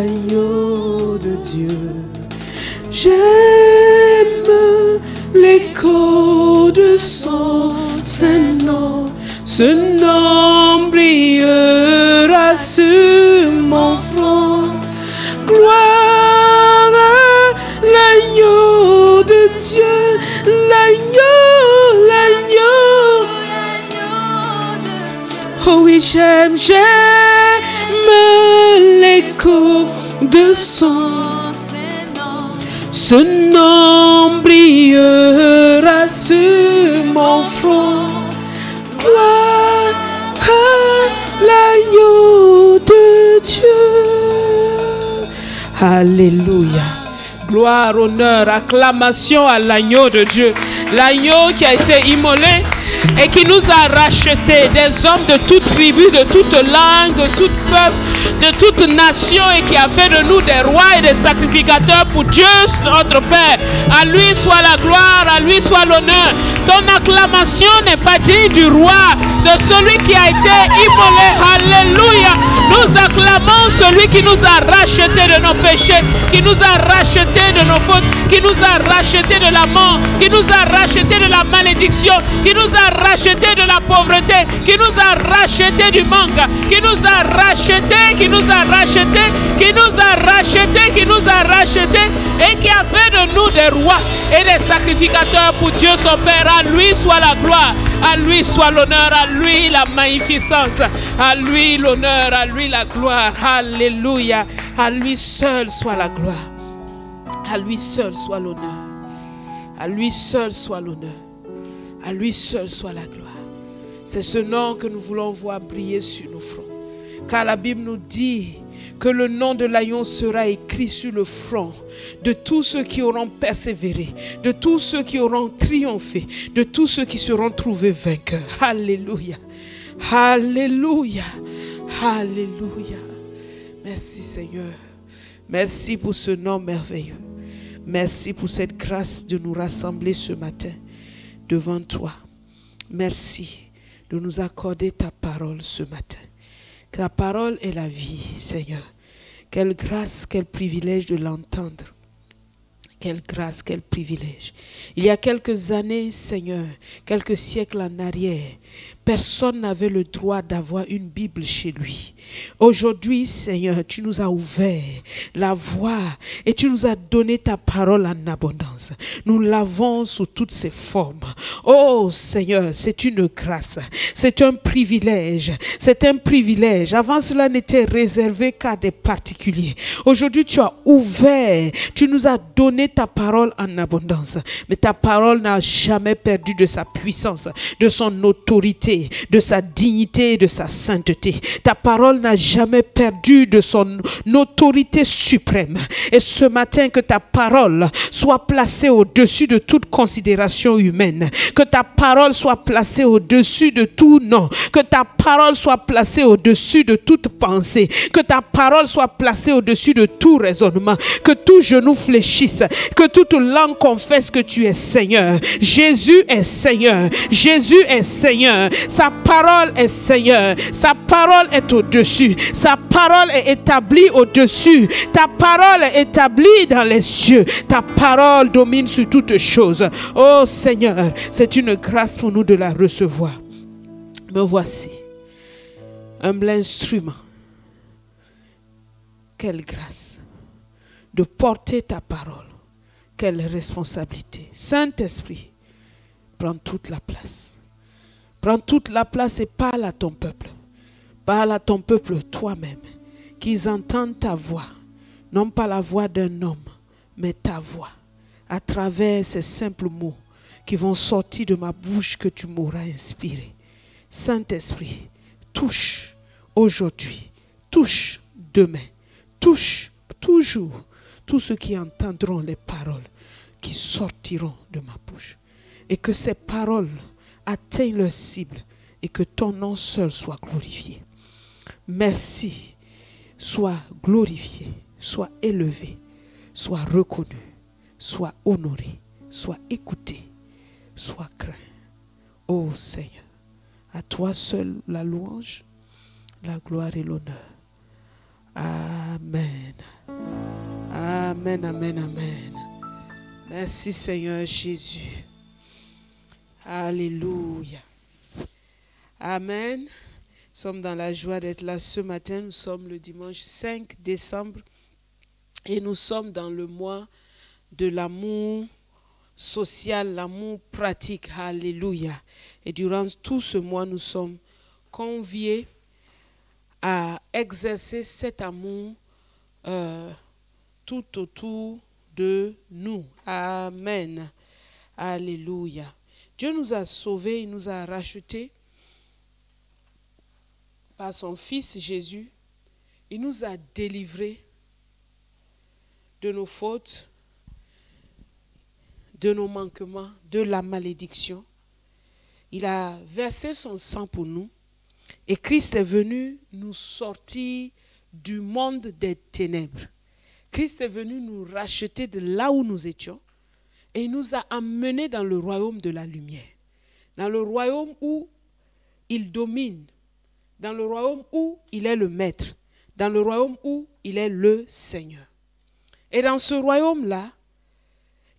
l'agneau de Dieu. J'aime l'écho de son Saint-Nom. Ce nom brillera sur mon front. Gloire à l'agneau de Dieu, l'agneau, l'agneau. Oh oui, j'aime l'écho de son Saint-Nom. Ce nom brillera sur mon front. Gloire à l'agneau de Dieu. Alléluia. Gloire, honneur, acclamation à l'agneau de Dieu. L'agneau qui a été immolé et qui nous a rachetés, des hommes de toute tribu, de toute langue, de tout peuple, de toute nation, et qui a fait de nous des rois et des sacrificateurs pour Dieu notre Père. À lui soit la gloire, à lui soit l'honneur. Ton acclamation n'est pas digne du roi, c'est celui qui a été immolé. Alléluia. Nous acclamons celui qui nous a rachetés de nos péchés, qui nous a rachetés de nos fautes, qui nous a rachetés de la mort, qui nous a rachetés de la malédiction, qui nous a rachetés de la pauvreté, qui nous a rachetés du manque, qui nous a rachetés, qui nous a rachetés, qui nous a rachetés, qui nous a rachetés, et qui a fait de nous des rois et des sacrificateurs pour Dieu son Père. À lui soit la gloire, à lui soit l'honneur, à lui la magnificence, à lui l'honneur, à lui la gloire. Alléluia. À lui seul soit la gloire, à lui seul soit l'honneur, à lui seul soit l'honneur, à lui seul soit la gloire. C'est ce nom que nous voulons voir briller sur nos fronts, car la Bible nous dit que le nom de l'agneau sera écrit sur le front de tous ceux qui auront persévéré, de tous ceux qui auront triomphé, de tous ceux qui seront trouvés vainqueurs. Alléluia. Alléluia. Alléluia. Merci Seigneur. Merci pour ce nom merveilleux. Merci pour cette grâce de nous rassembler ce matin devant toi. Merci de nous accorder ta parole ce matin. Ta parole est la vie, Seigneur. Quelle grâce, quel privilège de l'entendre. Quelle grâce, quel privilège. Il y a quelques années, Seigneur, quelques siècles en arrière, personne n'avait le droit d'avoir une Bible chez lui. Aujourd'hui, Seigneur, tu nous as ouvert la voie et tu nous as donné ta parole en abondance. Nous l'avons sous toutes ses formes. Oh Seigneur, c'est une grâce, c'est un privilège, c'est un privilège. Avant cela n'était réservé qu'à des particuliers. Aujourd'hui, tu as ouvert, tu nous as donné ta parole en abondance. Mais ta parole n'a jamais perdu de sa puissance, de son autorité, de sa dignité, de sa sainteté. Ta parole n'a jamais perdu de son autorité suprême. Et ce matin, que ta parole soit placée au-dessus de toute considération humaine. Que ta parole soit placée au-dessus de tout nom. Que ta parole soit placée au-dessus de toute pensée. Que ta parole soit placée au-dessus de tout raisonnement. Que tout genou fléchisse. Que toute langue confesse que tu es Seigneur. Jésus est Seigneur. Jésus est Seigneur. Sa parole est Seigneur. Sa parole est au-dessus. Sa parole est établie au-dessus. Ta parole est établie dans les cieux. Ta parole domine sur toutes choses. Oh Seigneur, c'est une grâce pour nous de la recevoir. Me voici, humble instrument. Quelle grâce de porter ta parole. Quelle responsabilité. Saint-Esprit, prends toute la place. Prends toute la place et parle à ton peuple. Parle à ton peuple toi-même. Qu'ils entendent ta voix. Non pas la voix d'un homme, mais ta voix. À travers ces simples mots qui vont sortir de ma bouche que tu m'auras inspiré. Saint-Esprit, touche aujourd'hui. Touche demain. Touche toujours tous ceux qui entendront les paroles qui sortiront de ma bouche. Et que ces paroles atteignent leur cible et que ton nom seul soit glorifié. Merci, sois glorifié, sois élevé, sois reconnu, sois honoré, sois écouté, sois craint. Ô Seigneur, à toi seul la louange, la gloire et l'honneur. Amen. Amen. Amen, amen, amen. Merci Seigneur Jésus. Alléluia. Amen. Nous sommes dans la joie d'être là ce matin. Nous sommes le dimanche 5 décembre et nous sommes dans le mois de l'amour social, l'amour pratique. Alléluia. Et durant tout ce mois, nous sommes conviés à exercer cet amour tout autour de nous. Amen. Alléluia. Dieu nous a sauvés, il nous a rachetés par son Fils Jésus. Il nous a délivrés de nos fautes, de nos manquements, de la malédiction. Il a versé son sang pour nous et Christ est venu nous sortir du monde des ténèbres. Christ est venu nous racheter de là où nous étions et il nous a emmenés dans le royaume de la lumière, dans le royaume où il domine, dans le royaume où il est le maître, dans le royaume où il est le Seigneur. Et dans ce royaume-là,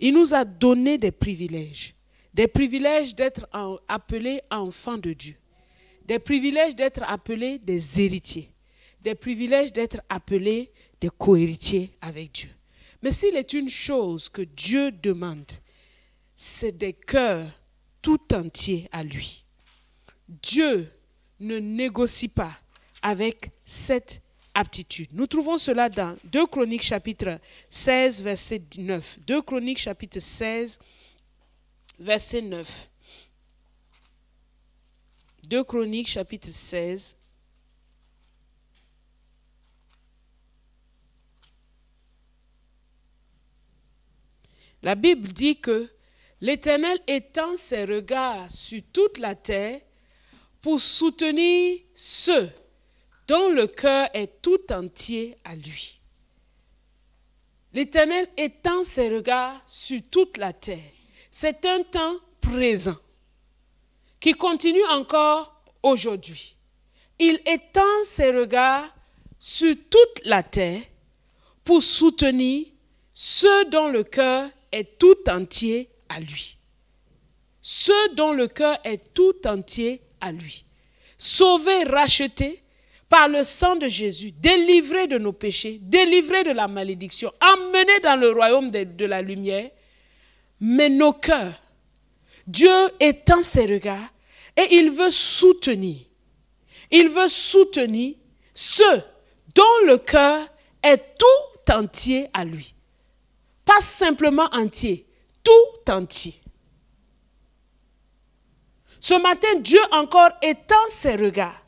il nous a donné des privilèges d'être appelés enfants de Dieu, des privilèges d'être appelés des héritiers, des privilèges d'être appelés des co-héritiers avec Dieu. Mais s'il est une chose que Dieu demande, c'est des cœurs tout entiers à lui. Dieu ne négocie pas avec cette aptitude. Nous trouvons cela dans 2 Chroniques chapitre 16 verset 9. 2 Chroniques chapitre 16 verset 9. 2 Chroniques chapitre 16. La Bible dit que l'Éternel étend ses regards sur toute la terre pour soutenir ceux dont le cœur est tout entier à lui. L'Éternel étend ses regards sur toute la terre. C'est un temps présent qui continue encore aujourd'hui. Il étend ses regards sur toute la terre pour soutenir ceux dont le cœur est tout entier à lui. Ceux dont le cœur est tout entier à lui. Sauvés, rachetés par le sang de Jésus, délivrés de nos péchés, délivrés de la malédiction, emmenés dans le royaume de la lumière. Mais nos cœurs, Dieu étend ses regards et il veut soutenir. Il veut soutenir ceux dont le cœur est tout entier à lui. Pas simplement entier, tout entier. Ce matin, Dieu encore étend ses regards.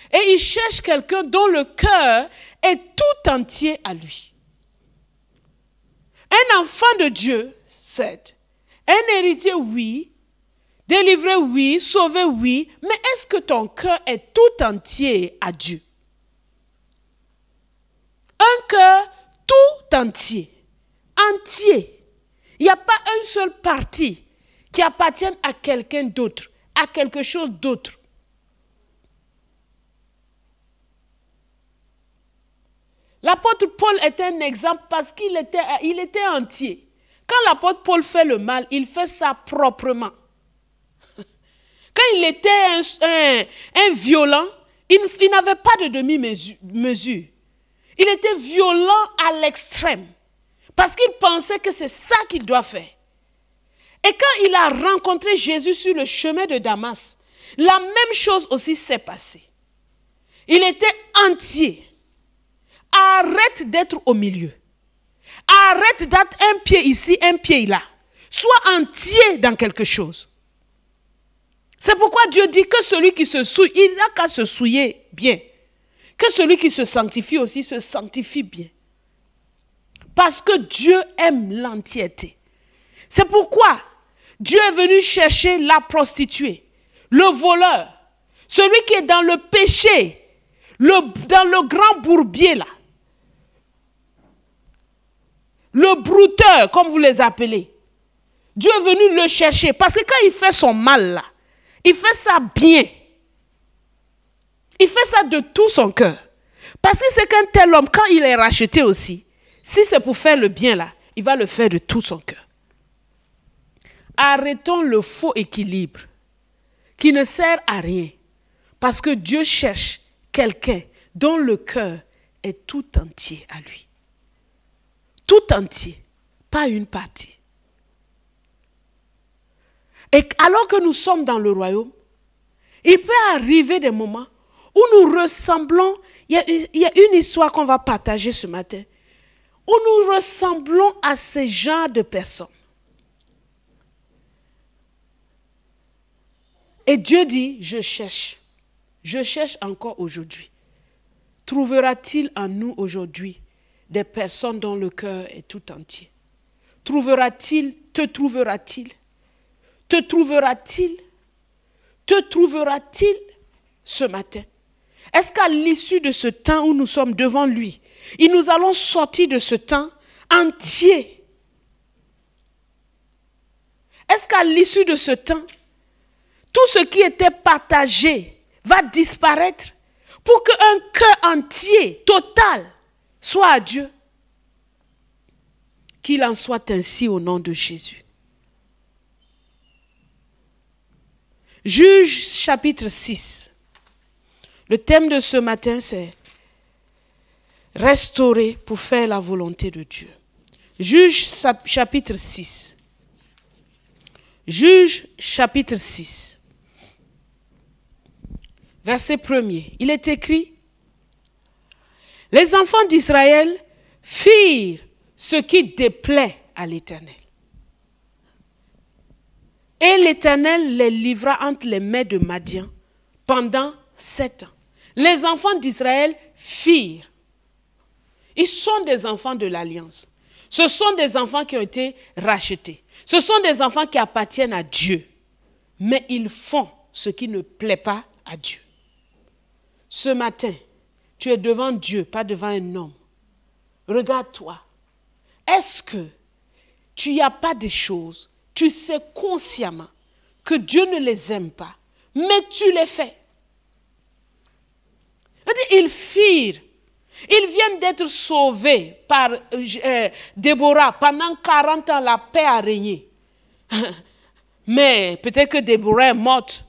Et il cherche quelqu'un dont le cœur est tout entier à lui. Un enfant de Dieu, c'est un héritier, oui. Délivré, oui. Sauvé, oui. Mais est-ce que ton cœur est tout entier à Dieu? Un cœur tout entier. Entier. Il n'y a pas une seule partie qui appartient à quelqu'un d'autre, à quelque chose d'autre. L'apôtre Paul est un exemple parce qu'il était entier. Quand l'apôtre Paul fait le mal, il fait ça proprement. Quand il était un violent, il n'avait pas de demi-mesure. Il était violent à l'extrême. Parce qu'il pensait que c'est ça qu'il doit faire. Et quand il a rencontré Jésus sur le chemin de Damas, la même chose aussi s'est passée. Il était entier. Arrête d'être au milieu. Arrête d'être un pied ici, un pied là. Sois entier dans quelque chose. C'est pourquoi Dieu dit que celui qui se souille, il n'a qu'à se souiller bien. Que celui qui se sanctifie aussi se sanctifie bien. Parce que Dieu aime l'entièreté. C'est pourquoi Dieu est venu chercher la prostituée, le voleur, celui qui est dans le péché, dans le grand bourbier là, le brouteur comme vous les appelez. Dieu est venu le chercher parce que quand il fait son mal là, il fait ça bien. Il fait ça de tout son cœur. Parce que c'est qu'un tel homme, quand il est racheté aussi, si c'est pour faire le bien là, il va le faire de tout son cœur. Arrêtons le faux équilibre qui ne sert à rien. Parce que Dieu cherche quelqu'un dont le cœur est tout entier à lui. Tout entier, pas une partie. Et alors que nous sommes dans le royaume, il peut arriver des moments où nous ressemblons, il y a une histoire qu'on va partager ce matin, où nous ressemblons à ces genres de personnes. Et Dieu dit, je cherche encore aujourd'hui. Trouvera-t-il en nous aujourd'hui des personnes dont le cœur est tout entier? Te trouvera-t-il ce matin? Est-ce qu'à l'issue de ce temps où nous sommes devant lui, nous allons sortir de ce temps entier? Est-ce qu'à l'issue de ce temps, tout ce qui était partagé va disparaître pour qu'un cœur entier, total, soit à Dieu? Qu'il en soit ainsi au nom de Jésus. Juge chapitre 6. Le thème de ce matin, c'est restaurer pour faire la volonté de Dieu. Juge chapitre 6. Juge chapitre 6. Verset 1er. Il est écrit: les enfants d'Israël firent ce qui déplaît à l'Éternel. Et l'Éternel les livra entre les mains de Madian pendant 7 ans. Les enfants d'Israël firent. Ils sont des enfants de l'Alliance. Ce sont des enfants qui ont été rachetés. Ce sont des enfants qui appartiennent à Dieu. Mais ils font ce qui ne plaît pas à Dieu. Ce matin, tu es devant Dieu, pas devant un homme. Regarde-toi. Est-ce que tu n'y as pas des choses, tu sais consciemment que Dieu ne les aime pas, mais tu les fais? Ils firent. Ils viennent d'être sauvés par Déborah. Pendant 40 ans, la paix a régné. Mais peut-être que Déborah est morte.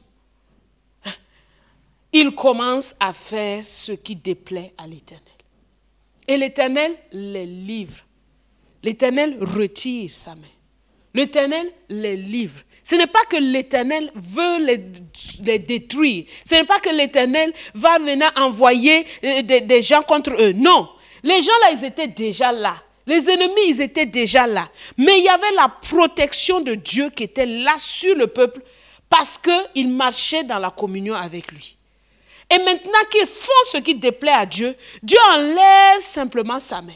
Ils commencent à faire ce qui déplaît à l'Éternel. Et l'Éternel les livre. L'Éternel retire sa main. L'Éternel les livre. Ce n'est pas que l'Éternel veut les détruire. Ce n'est pas que l'Éternel va venir envoyer des gens contre eux. Non. Les gens là, ils étaient déjà là. Les ennemis, ils étaient déjà là. Mais il y avait la protection de Dieu qui était là sur le peuple parce qu'ils marchaient dans la communion avec lui. Et maintenant qu'ils font ce qui déplaît à Dieu, Dieu enlève simplement sa main.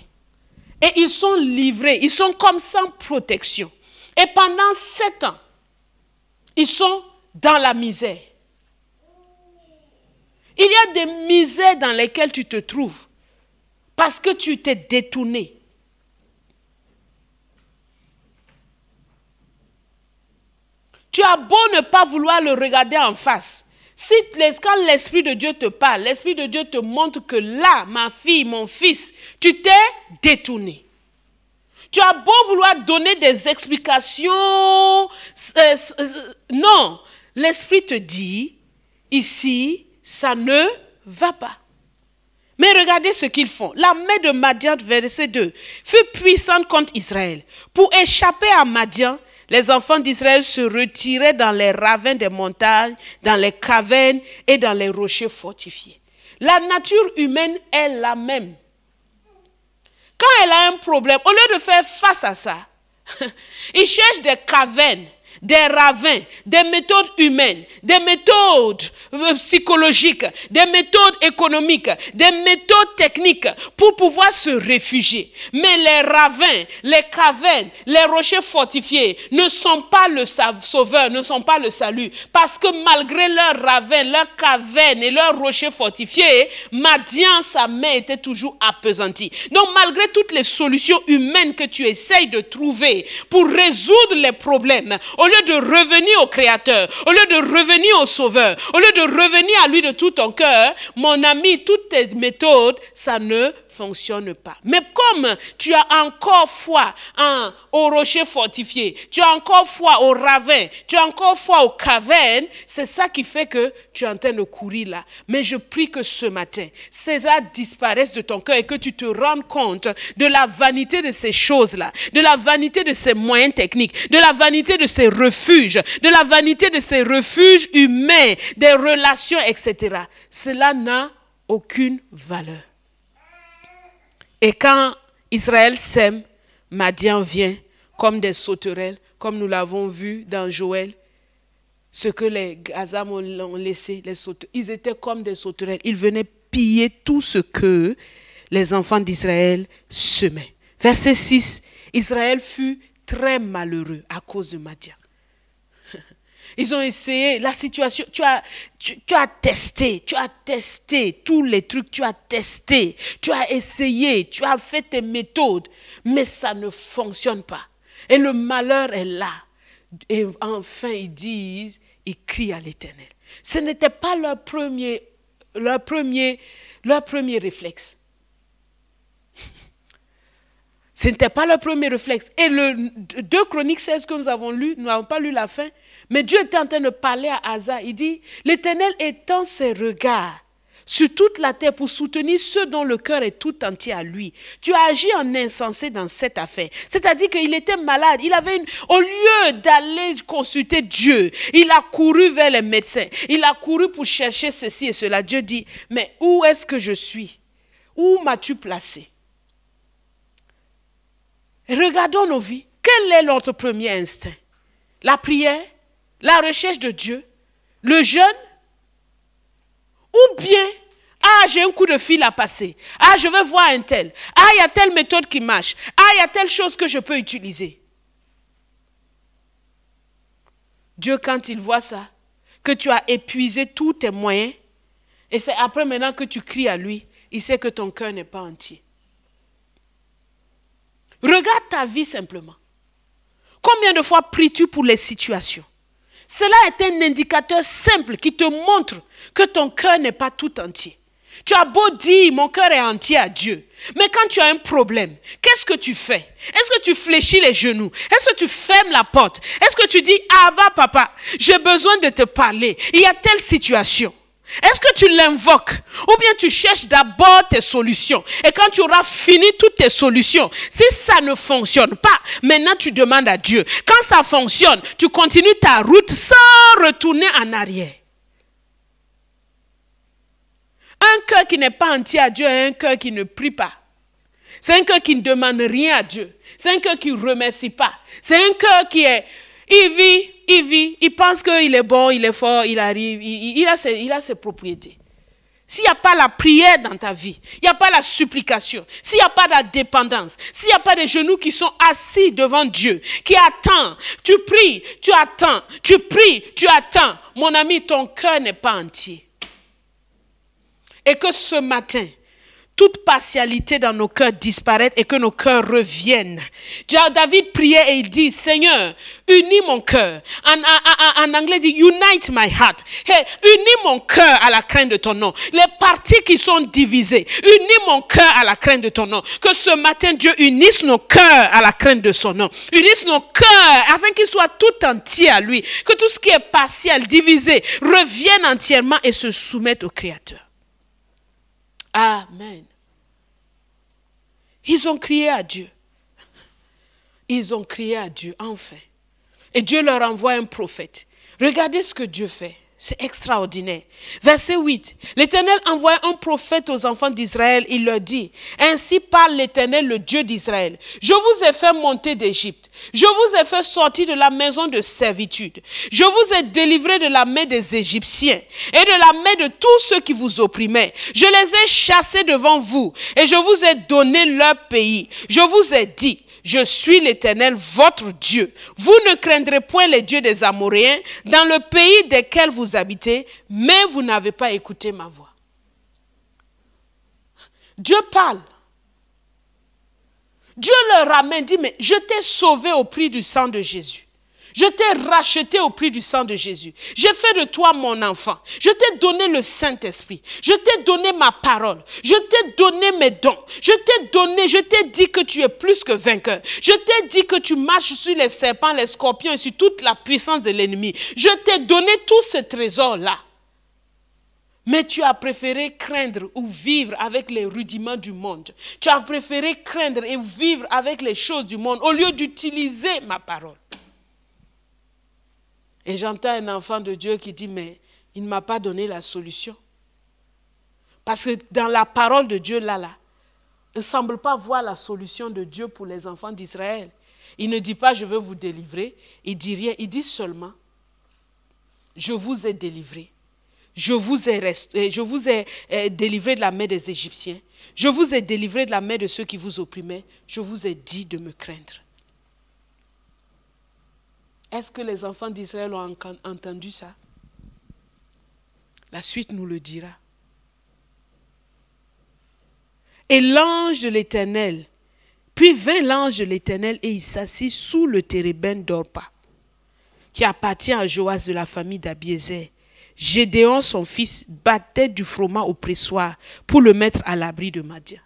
Et ils sont livrés, ils sont comme sans protection. Et pendant 7 ans, ils sont dans la misère. Il y a des misères dans lesquelles tu te trouves parce que tu t'es détourné. Tu as beau ne pas vouloir le regarder en face. Quand l'Esprit de Dieu te parle, l'Esprit de Dieu te montre que là, ma fille, mon fils, tu t'es détourné. Tu as beau vouloir donner des explications. Non, l'Esprit te dit, ici, ça ne va pas. Mais regardez ce qu'ils font. La main de Madian, verset 2, fut puissante contre Israël. Pour échapper à Madian, les enfants d'Israël se retiraient dans les ravins des montagnes, dans les cavernes et dans les rochers fortifiés. La nature humaine est la même. Quand elle a un problème, au lieu de faire face à ça, il cherche des cavernes, des ravins, des méthodes humaines, des méthodes psychologiques, des méthodes économiques, des méthodes techniques pour pouvoir se réfugier. Mais les ravins, les cavernes, les rochers fortifiés ne sont pas le sauveur, ne sont pas le salut. Parce que malgré leurs ravins, leurs cavernes et leurs rochers fortifiés, Madian, sa main était toujours appesantie. Donc malgré toutes les solutions humaines que tu essayes de trouver pour résoudre les problèmes, au lieu de revenir au Créateur, au lieu de revenir au Sauveur, au lieu de revenir à lui de tout ton cœur, mon ami, toutes tes méthodes, ça ne fonctionne pas. Mais comme tu as encore foi au rocher fortifié, tu as encore foi au ravin, tu as encore foi aux cavernes, c'est ça qui fait que tu es en train de courir là. Mais je prie que ce matin, cela disparaisse de ton cœur et que tu te rendes compte de la vanité de ces choses-là, de la vanité de ces moyens techniques, de la vanité de ces refuges, de la vanité de ces refuges humains, des relations, etc. Cela n'a aucune valeur. Et quand Israël sème, Madian vient comme des sauterelles, comme nous l'avons vu dans Joël, ce que les Gazam ont laissé, les sauterelles, ils étaient comme des sauterelles. Ils venaient piller tout ce que les enfants d'Israël semaient. Verset 6, Israël fut très malheureux à cause de Madian. Ils ont essayé, la situation, tu as testé tous les trucs, tu as testé, tu as essayé, tu as fait tes méthodes, mais ça ne fonctionne pas. Et le malheur est là. Et enfin, ils crient à l'Éternel. Ce n'était pas leur premier réflexe. Ce n'était pas leur premier réflexe. Et le 2 Chroniques 16 que nous avons lu, nous n'avons pas lu la fin, mais Dieu était en train de parler à Asa. Il dit, l'Éternel étend ses regards sur toute la terre pour soutenir ceux dont le cœur est tout entier à lui. Tu as agi en insensé dans cette affaire. C'est-à-dire qu'il était malade. Au lieu d'aller consulter Dieu, il a couru vers les médecins. Il a couru pour chercher ceci et cela. Dieu dit, mais où est-ce que je suis? Où m'as-tu placé? Regardons nos vies. Quel est notre premier instinct? La prière? La recherche de Dieu? Le jeûne? Ou bien, j'ai un coup de fil à passer. Je veux voir un tel. Il y a telle méthode qui marche. Il y a telle chose que je peux utiliser. Dieu, quand il voit ça, que tu as épuisé tous tes moyens, et c'est après maintenant que tu cries à lui, il sait que ton cœur n'est pas entier. Regarde ta vie simplement. Combien de fois pries-tu pour les situations? Cela est un indicateur simple qui te montre que ton cœur n'est pas tout entier. Tu as beau dire, mon cœur est entier à Dieu. Mais quand tu as un problème, qu'est-ce que tu fais? Est-ce que tu fléchis les genoux? Est-ce que tu fermes la porte? Est-ce que tu dis, papa, j'ai besoin de te parler. Il y a telle situation. Est-ce que tu l'invoques? Ou bien tu cherches d'abord tes solutions. Et quand tu auras fini toutes tes solutions, si ça ne fonctionne pas, maintenant tu demandes à Dieu. Quand ça fonctionne, tu continues ta route sans retourner en arrière. Un cœur qui n'est pas entier à Dieu est un cœur qui ne prie pas. C'est un cœur qui ne demande rien à Dieu. C'est un cœur qui ne remercie pas. C'est un cœur qui est... Il vit, il pense qu'il est bon, il est fort, il arrive, il a ses propriétés. S'il n'y a pas la prière dans ta vie, il n'y a pas la supplication, s'il n'y a pas la dépendance, s'il n'y a pas des genoux qui sont assis devant Dieu, qui attendent, tu pries, tu attends, tu pries, tu attends, mon ami, ton cœur n'est pas entier. Et que ce matin, toute partialité dans nos cœurs disparaisse et que nos cœurs reviennent. David priait et il dit, Seigneur, unis mon cœur. En anglais, il dit, unite my heart. Hey, unis mon cœur à la crainte de ton nom. Les parties qui sont divisées, unis mon cœur à la crainte de ton nom. Que ce matin, Dieu unisse nos cœurs à la crainte de son nom. Unisse nos cœurs afin qu'ils soient tout entiers à lui. Que tout ce qui est partiel, divisé, revienne entièrement et se soumette au Créateur. Amen. Ils ont crié à Dieu. Ils ont crié à Dieu, enfin. Et Dieu leur envoie un prophète. Regardez ce que Dieu fait. C'est extraordinaire. Verset 8. L'Éternel envoie un prophète aux enfants d'Israël. Il leur dit, ainsi parle l'Éternel, le Dieu d'Israël. Je vous ai fait monter d'Égypte. Je vous ai fait sortir de la maison de servitude. Je vous ai délivré de la main des Égyptiens et de la main de tous ceux qui vous opprimaient. Je les ai chassés devant vous et je vous ai donné leur pays. Je vous ai dit, je suis l'Éternel, votre Dieu. Vous ne craindrez point les dieux des Amoréens dans le pays desquels vous habitez, mais vous n'avez pas écouté ma voix. Dieu parle. Dieu leur ramène, dit, mais je t'ai sauvé au prix du sang de Jésus. Je t'ai racheté au prix du sang de Jésus. J'ai fait de toi mon enfant. Je t'ai donné le Saint-Esprit. Je t'ai donné ma parole. Je t'ai donné mes dons. Je t'ai dit que tu es plus que vainqueur. Je t'ai dit que tu marches sur les serpents, les scorpions et sur toute la puissance de l'ennemi. Je t'ai donné tout ce trésor-là. Mais tu as préféré craindre ou vivre avec les rudiments du monde. Tu as préféré craindre et vivre avec les choses du monde au lieu d'utiliser ma parole. Et j'entends un enfant de Dieu qui dit, mais il ne m'a pas donné la solution. Parce que dans la parole de Dieu, là, il ne semble pas voir la solution de Dieu pour les enfants d'Israël. Il ne dit pas, je veux vous délivrer. Il dit rien. Il dit seulement, je vous ai délivré. Je vous ai délivré de la main des Égyptiens. Je vous ai délivré de la main de ceux qui vous opprimaient. Je vous ai dit de me craindre. Est-ce que les enfants d'Israël ont entendu ça? La suite nous le dira. Et l'ange de l'Éternel, puis vint l'ange de l'Éternel et il s'assit sous le térébinthe d'Orpa, qui appartient à Joas de la famille d'Abiézer. Gédéon, son fils, battait du froment au pressoir pour le mettre à l'abri de Madian.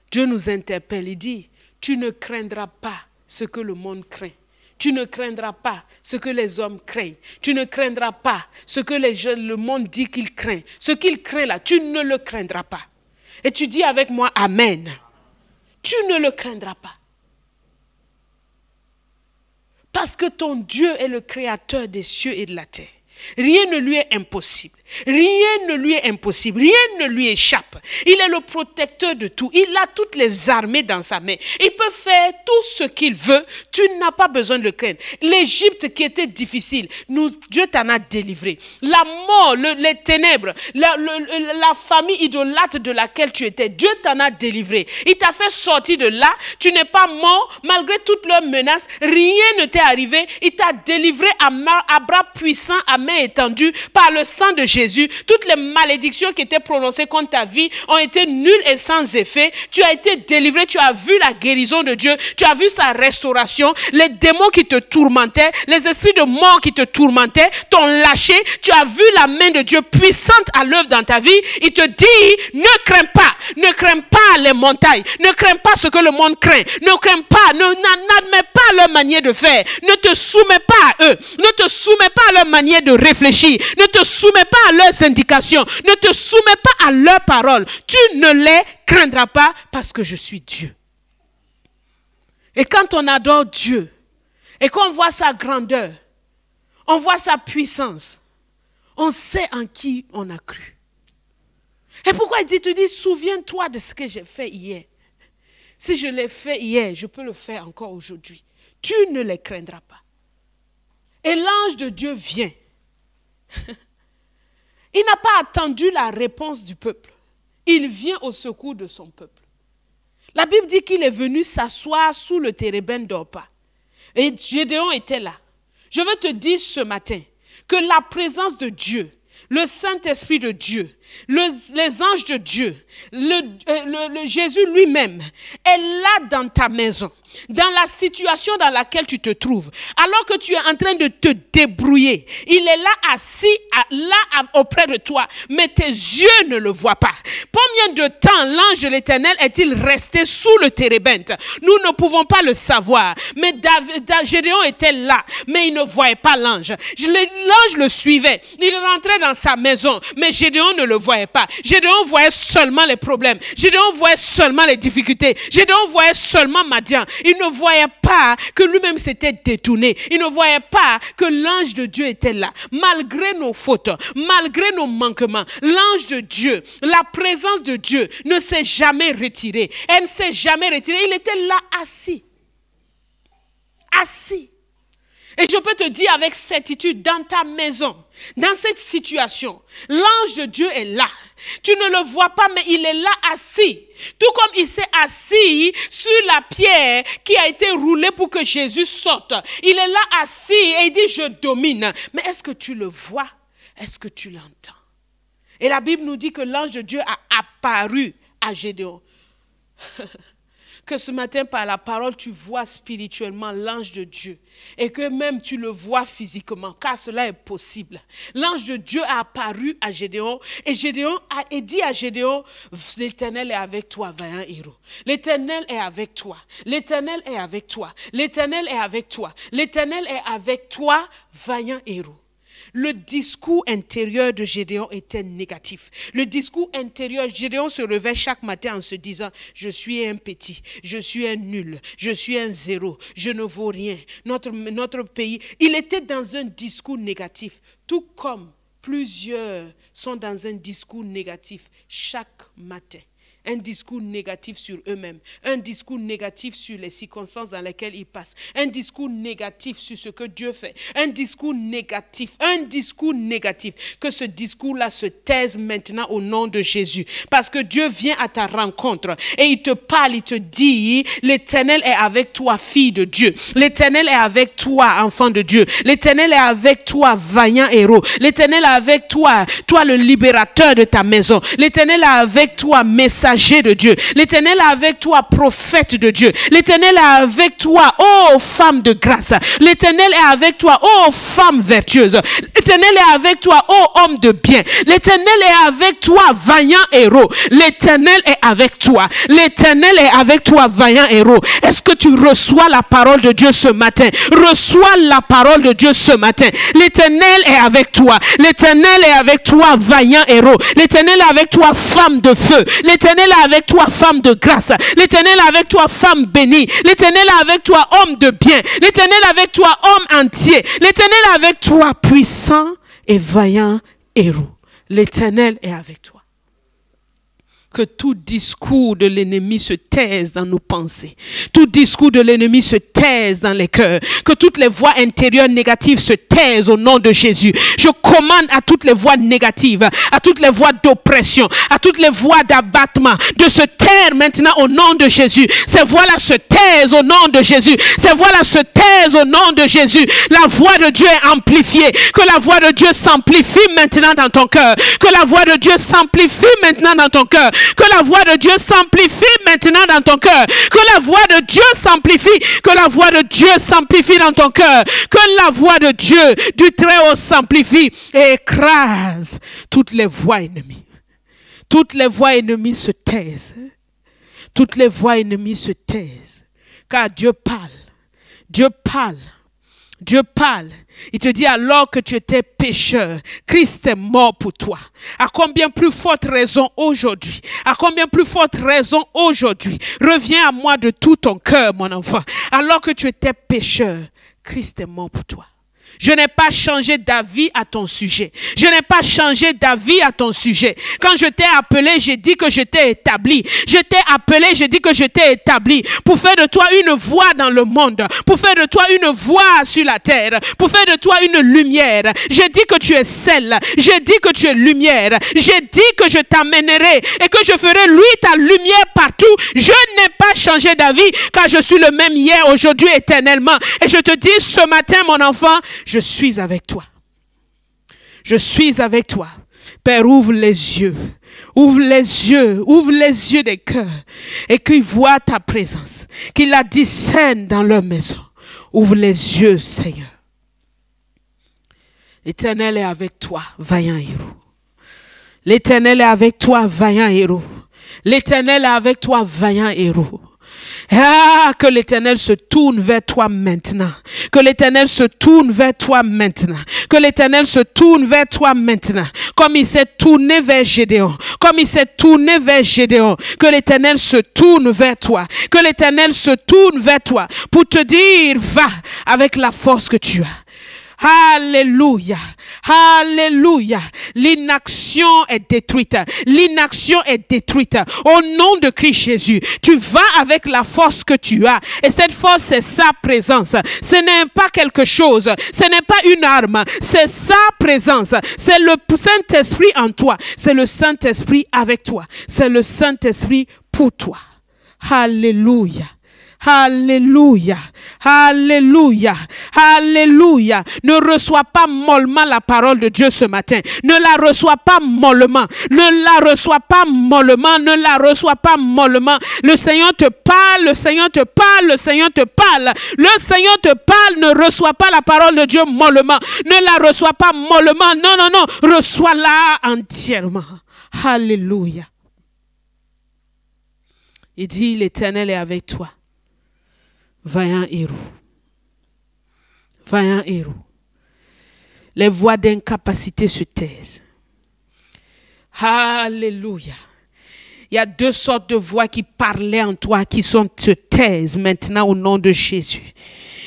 Dieu nous interpelle, il dit, tu ne craindras pas ce que le monde craint. Tu ne craindras pas ce que les hommes craignent. Tu ne craindras pas ce que le monde dit qu'il craint. Ce qu'il craint là, tu ne le craindras pas. Et tu dis avec moi, Amen. Tu ne le craindras pas. Parce que ton Dieu est le créateur des cieux et de la terre. Rien ne lui est impossible. Rien ne lui est impossible. Rien ne lui échappe. Il est le protecteur de tout. Il a toutes les armées dans sa main. Il peut faire tout ce qu'il veut. Tu n'as pas besoin de le craindre. L'Égypte qui était difficile, Dieu t'en a délivré. La mort, les ténèbres, la famille idolâtre de laquelle tu étais, Dieu t'en a délivré. Il t'a fait sortir de là. Tu n'es pas mort malgré toutes leurs menaces. Rien ne t'est arrivé. Il t'a délivré à bras puissants, à main étendue par le sang de Jésus. Toutes les malédictions qui étaient prononcées contre ta vie ont été nulles et sans effet. Tu as été délivré, tu as vu la guérison de Dieu, tu as vu sa restauration. Les démons qui te tourmentaient, les esprits de mort qui te tourmentaient t'ont lâché. Tu as vu la main de Dieu puissante à l'œuvre dans ta vie. Il te dit, ne crains pas les montagnes, ne crains pas ce que le monde craint, ne crains pas, n'admets pas leur manière de faire, ne te soumets pas à eux, ne te soumets pas à leur manière de réfléchir, ne te soumets pas à leurs indications, ne te soumets pas à leurs paroles. Tu ne les craindras pas parce que je suis Dieu. Et quand on adore Dieu et qu'on voit sa grandeur, on voit sa puissance, on sait en qui on a cru. Et pourquoi tu dis, souviens-toi de ce que j'ai fait hier. Si je l'ai fait hier, je peux le faire encore aujourd'hui. Tu ne les craindras pas. Et l'ange de Dieu vient. Il n'a pas attendu la réponse du peuple. Il vient au secours de son peuple. La Bible dit qu'il est venu s'asseoir sous le térébinthe d'Orpa. Et Gédéon était là. Je veux te dire ce matin que la présence de Dieu, le Saint-Esprit de Dieu, les anges de Dieu, le Jésus lui-même est là dans ta maison, dans la situation dans laquelle tu te trouves. Alors que tu es en train de te débrouiller, il est là assis, auprès de toi, mais tes yeux ne le voient pas. Combien de temps l'ange de l'Éternel est-il resté sous le térébinthe? Nous ne pouvons pas le savoir, mais Gédéon était là, mais il ne voyait pas l'ange. L'ange le suivait, il rentrait dans sa maison, mais Gédéon ne le voyait pas. Gédéon voyait seulement les problèmes. Gédéon voyait seulement les difficultés. Gédéon voyait seulement Madian. Il ne voyait pas que lui-même s'était détourné. Il ne voyait pas que l'ange de Dieu était là. Malgré nos fautes, malgré nos manquements, l'ange de Dieu, la présence de Dieu ne s'est jamais retirée. Elle ne s'est jamais retirée. Il était là assis. Assis. Et je peux te dire avec certitude, dans ta maison, dans cette situation, l'ange de Dieu est là. Tu ne le vois pas, mais il est là assis. Tout comme il s'est assis sur la pierre qui a été roulée pour que Jésus sorte. Il est là assis et il dit, je domine. Mais est-ce que tu le vois? Est-ce que tu l'entends? Et la Bible nous dit que l'ange de Dieu a apparu à Gédéon. Que ce matin, par la parole, tu vois spirituellement l'ange de Dieu. Et que même tu le vois physiquement, car cela est possible. L'ange de Dieu a apparu à Gédéon. Et Gédéon a dit à Gédéon, l'Éternel est avec toi, vaillant héros. L'Éternel est avec toi. L'Éternel est avec toi. L'Éternel est avec toi. L'Éternel est avec toi, vaillant héros. Le discours intérieur de Gédéon était négatif. Le discours intérieur, Gédéon se levait chaque matin en se disant, je suis un petit, je suis un nul, je suis un zéro, je ne vaux rien. Notre pays, il était dans un discours négatif, tout comme plusieurs sont dans un discours négatif chaque matin. Un discours négatif sur eux-mêmes, un discours négatif sur les circonstances dans lesquelles ils passent, un discours négatif sur ce que Dieu fait, un discours négatif, que ce discours-là se taise maintenant au nom de Jésus, parce que Dieu vient à ta rencontre et il te parle, il te dit, l'Éternel est avec toi, fille de Dieu, l'Éternel est avec toi, enfant de Dieu, l'Éternel est avec toi, vaillant héros, l'Éternel est avec toi, toi le libérateur de ta maison, l'Éternel est avec toi, messager de Dieu. L'Éternel est avec toi, prophète de Dieu. L'Éternel est avec toi, ô femme de grâce. L'Éternel est avec toi, ô femme vertueuse. L'Éternel est avec toi, ô homme de bien. L'Éternel est avec toi, vaillant héros. L'Éternel est avec toi. L'Éternel est avec toi, vaillant héros. Est-ce que tu reçois la parole de Dieu ce matin? Reçois la parole de Dieu ce matin. L'Éternel est avec toi. L'Éternel est avec toi, vaillant héros. L'Éternel est avec toi, femme de feu. L'Éternel est avec toi, femme de grâce. L'Éternel est avec toi, femme bénie. L'Éternel est avec toi, homme de bien. L'Éternel est avec toi, homme entier. L'Éternel est avec toi, puissant et vaillant héros. L'Éternel est avec toi. Que tout discours de l'ennemi se taise dans nos pensées. Tout discours de l'ennemi se taise dans les cœurs. Que toutes les voix intérieures négatives se taisent au nom de Jésus. Je commande à toutes les voix négatives, à toutes les voix d'oppression, à toutes les voix d'abattement, de se taire maintenant au nom de Jésus. Ces voix-là se taisent au nom de Jésus. Ces voix-là se taisent au nom de Jésus. La voix de Dieu est amplifiée. Que la voix de Dieu s'amplifie maintenant dans ton cœur. Que la voix de Dieu s'amplifie maintenant dans ton cœur. Que la voix de Dieu s'amplifie maintenant dans ton cœur. Que la voix de Dieu s'amplifie. Que la voix de Dieu s'amplifie dans ton cœur. Que la voix de Dieu du Très-Haut s'amplifie et écrase toutes les voix ennemies. Toutes les voix ennemies se taisent. Toutes les voix ennemies se taisent. Car Dieu parle. Dieu parle. Dieu parle. Il te dit alors que tu étais pécheur, Christ est mort pour toi. À combien plus forte raison aujourd'hui? À combien plus forte raison aujourd'hui? Reviens à moi de tout ton cœur, mon enfant. Alors que tu étais pécheur, Christ est mort pour toi. Je n'ai pas changé d'avis à ton sujet. Je n'ai pas changé d'avis à ton sujet. Quand je t'ai appelé, j'ai dit que je t'ai établi. Je t'ai appelé, j'ai dit que je t'ai établi pour faire de toi une voix dans le monde, pour faire de toi une voix sur la terre, pour faire de toi une lumière. J'ai dit que tu es sel. J'ai dit que tu es lumière. J'ai dit que je t'amènerai et que je ferai lui ta lumière partout. Je n'ai pas changé d'avis car je suis le même hier, aujourd'hui, éternellement. Et je te dis ce matin, mon enfant, je suis avec toi. Je suis avec toi. Père, ouvre les yeux. Ouvre les yeux des cœurs et qu'ils voient ta présence, qu'ils la discernent dans leur maison. Ouvre les yeux, Seigneur. L'Éternel est avec toi, vaillant héros. L'Éternel est avec toi, vaillant héros. L'Éternel est avec toi, vaillant héros. Ah, que l'Éternel se tourne vers toi maintenant. Que l'Éternel se tourne vers toi maintenant. Que l'Éternel se tourne vers toi maintenant. Comme il s'est tourné vers Gédéon. Comme il s'est tourné vers Gédéon. Que l'Éternel se tourne vers toi. Que l'Éternel se tourne vers toi. Pour te dire, va avec la force que tu as. Alléluia, alléluia. L'inaction est détruite. L'inaction est détruite. Au nom de Christ Jésus, tu vas avec la force que tu as. Et cette force, c'est sa présence. Ce n'est pas quelque chose. Ce n'est pas une arme. C'est sa présence. C'est le Saint-Esprit en toi. C'est le Saint-Esprit avec toi. C'est le Saint-Esprit pour toi. Alléluia, Alléluia. Alléluia. Alléluia. Ne reçois pas mollement la parole de Dieu ce matin. Ne la reçois pas mollement. Ne la reçois pas mollement. Ne la reçois pas mollement. Le Seigneur te parle. Le Seigneur te parle. Le Seigneur te parle. Le Seigneur te parle. Ne reçois pas la parole de Dieu mollement. Ne la reçois pas mollement. Non, non, non. Reçois-la entièrement. Alléluia. Il dit, l'Éternel est avec toi. Vaillant héros. Vaillant héros. Les voix d'incapacité se taisent. Alléluia. Il y a deux sortes de voix qui parlaient en toi, qui se taisent maintenant au nom de Jésus.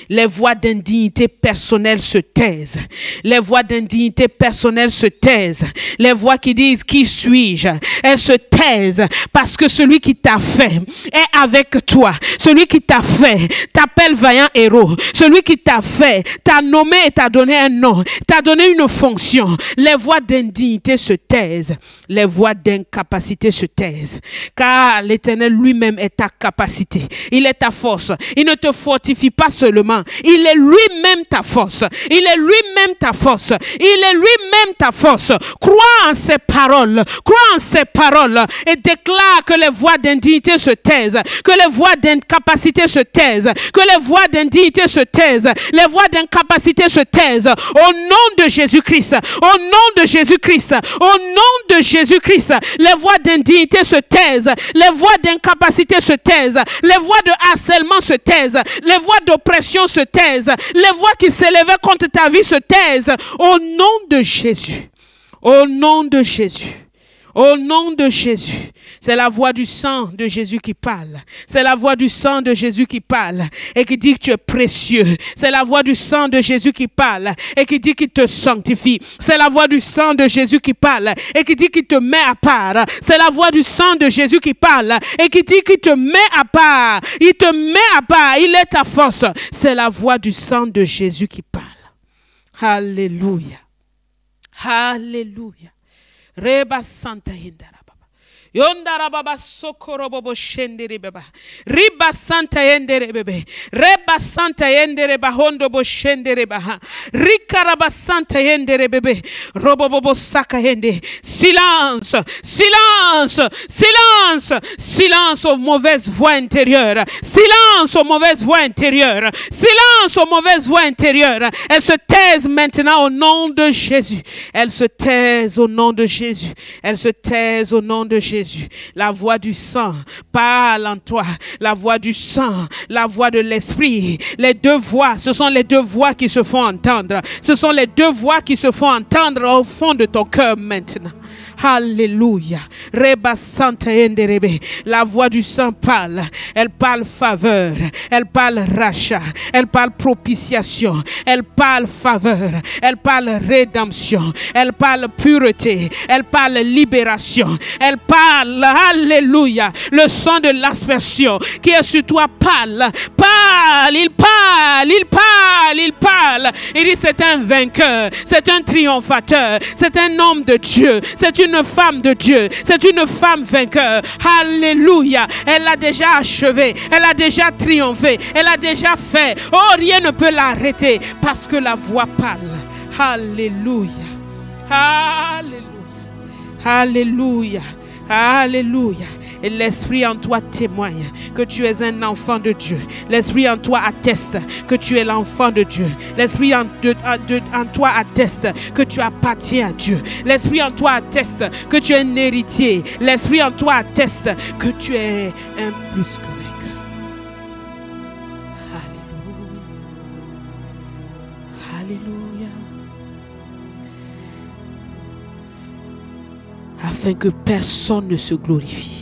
Les voix d'indignité personnelle se taisent. Les voix d'indignité personnelle se taisent. Les voix qui disent qui suis-je, elles se taisent parce que celui qui t'a fait est avec toi. Celui qui t'a fait t'appelle vaillant héros. Celui qui t'a fait t'a nommé et t'a donné un nom, t'a donné une fonction. Les voix d'indignité se taisent. Les voix d'incapacité se taisent. Car l'Éternel lui-même est ta capacité. Il est ta force. Il ne te fortifie pas seulement. Il est lui-même ta force. Il est lui-même ta force. Il est lui-même ta force. Crois en ses paroles. Crois en ses paroles et déclare que les voix d'indignité se taisent. Que les voix d'incapacité se taisent. Que les voix d'indignité se taisent. Les voix d'incapacité se taisent. Au nom de Jésus-Christ. Au nom de Jésus-Christ. Au nom de Jésus-Christ. Les voix d'indignité se taisent. Les voix d'incapacité se taisent. Les voix de harcèlement se taisent. Les voix d'oppression se taisent. Les voix qui s'élevaient contre ta vie se taisent. Au nom de Jésus. Au nom de Jésus. Au nom de Jésus. C'est la voix du sang de Jésus qui parle. C'est la voix du sang de Jésus qui parle et qui dit que tu es précieux. C'est la voix du sang de Jésus qui parle et qui dit qu'il te sanctifie. C'est la voix du sang de Jésus qui parle et qui dit qu'il te met à part. C'est la voix du sang de Jésus qui parle et qui dit qu'il te met à part. Il te met à part. Il est ta force. C'est la voix du sang de Jésus qui parle. Alléluia. Alléluia. Reba Santa Indara Baba. Yondara Baba Sokoro Bobo Shendere Baba. Riba Santa Yendere Bebe. Reba Santa Yendere Bahondo Bo Shendere Baha. Rikaraba Santa Yendere Bebe. Robo Bobo Saka Yende. Silence, silence, silence, silence aux mauvaises voix intérieures. Silence aux mauvaises voix intérieures. Silence aux mauvaises voix intérieures. Elles se taisent maintenant au nom de Jésus. Elles se taisent au nom de Jésus. Elles se taisent au nom de Jésus. La voix du sang parle en toi. La voix du sang, la voix de l'esprit. Les deux voix, ce sont les deux voix qui se font entendre. Ce sont les deux voix qui se font entendre au fond de ton cœur maintenant. Alléluia. Reba Santa Enderebe. La voix du sang parle. Elle parle faveur. Elle parle rachat. Elle parle propitiation. Elle parle faveur. Elle parle rédemption. Elle parle pureté. Elle parle libération. Elle parle, alléluia, le sang de l'aspersion qui est sur toi parle. Parle, il parle, il parle, il parle. Il dit c'est un vainqueur. C'est un triomphateur. C'est un homme de Dieu. C'est une femme de Dieu. C'est une femme vainqueur. Alléluia. Elle a déjà achevé. Elle a déjà triomphé. Elle a déjà fait. Oh, rien ne peut l'arrêter parce que la voix parle. Alléluia. Alléluia. Alléluia. Alléluia. Et l'esprit en toi témoigne que tu es un enfant de Dieu. L'esprit en toi atteste que tu es l'enfant de Dieu. L'esprit en toi atteste que tu appartiens à Dieu. L'esprit en toi atteste que tu es un héritier. L'esprit en toi atteste que tu es un plus que vainqueur. Alléluia. Alléluia. Afin que personne ne se glorifie.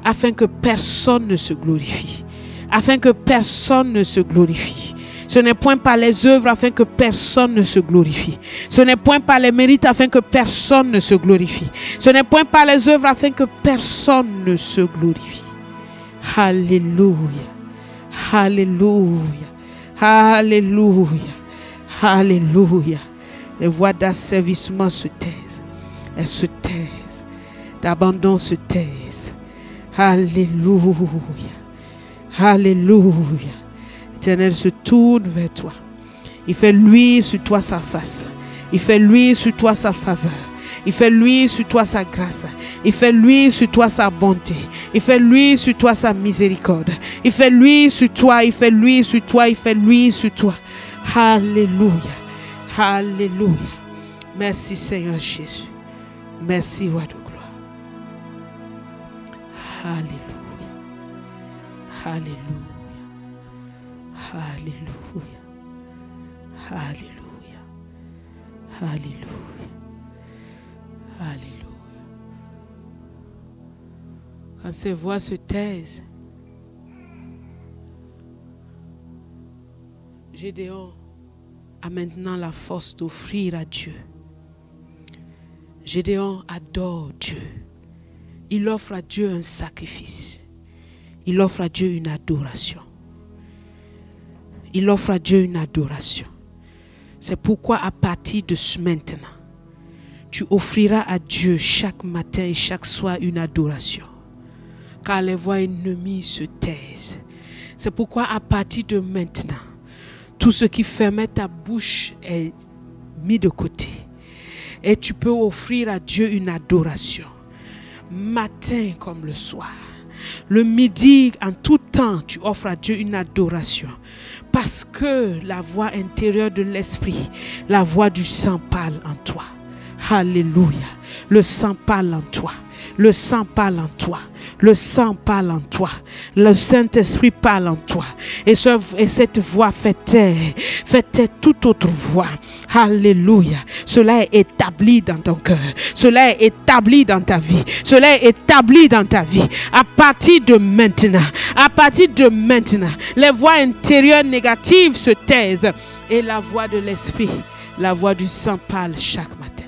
Afin que personne ne se glorifie. Afin que personne ne se glorifie. Ce n'est point par les œuvres afin que personne ne se glorifie. Ce n'est point par les mérites afin que personne ne se glorifie. Ce n'est point par les œuvres afin que personne ne se glorifie. Alléluia. Alléluia. Alléluia. Alléluia. Les voix d'asservissement se taisent. Elles se taisent. D'abandon se taisent. Alléluia. Alléluia. L'Éternel se tourne vers toi. Il fait luire sur toi sa face. Il fait luire sur toi sa faveur. Il fait luire sur toi sa grâce. Il fait luire sur toi sa bonté. Il fait luire sur toi sa miséricorde. Il fait luire sur toi. Il fait luire sur toi. Il fait luire sur toi. Alléluia. Alléluia. Merci Seigneur Jésus. Merci Roi de gloire. Alléluia. Alléluia. Alléluia. Alléluia. Alléluia. Alléluia. Quand ces voix se taisent, Gédéon a maintenant la force d'offrir à Dieu. Gédéon adore Dieu. Il offre à Dieu un sacrifice. Il offre à Dieu une adoration. Il offre à Dieu une adoration. C'est pourquoi à partir de ce maintenant, tu offriras à Dieu chaque matin et chaque soir une adoration. Car les voix ennemies se taisent. C'est pourquoi à partir de maintenant, tout ce qui fermait ta bouche est mis de côté. Et tu peux offrir à Dieu une adoration. Matin comme le soir. Le midi, en tout temps, tu offres à Dieu une adoration. Parce que la voix intérieure de l'esprit, la voix du sang parle en toi. Alléluia. Le sang parle en toi. Le sang parle en toi. Le sang parle en toi. Le Saint-Esprit parle en toi. Et cette voix fait taire toute autre voix. Alléluia. Cela est établi dans ton cœur. Cela est établi dans ta vie. Cela est établi dans ta vie. À partir de maintenant, les voix intérieures négatives se taisent. Et la voix de l'Esprit, la voix du sang parle chaque matin.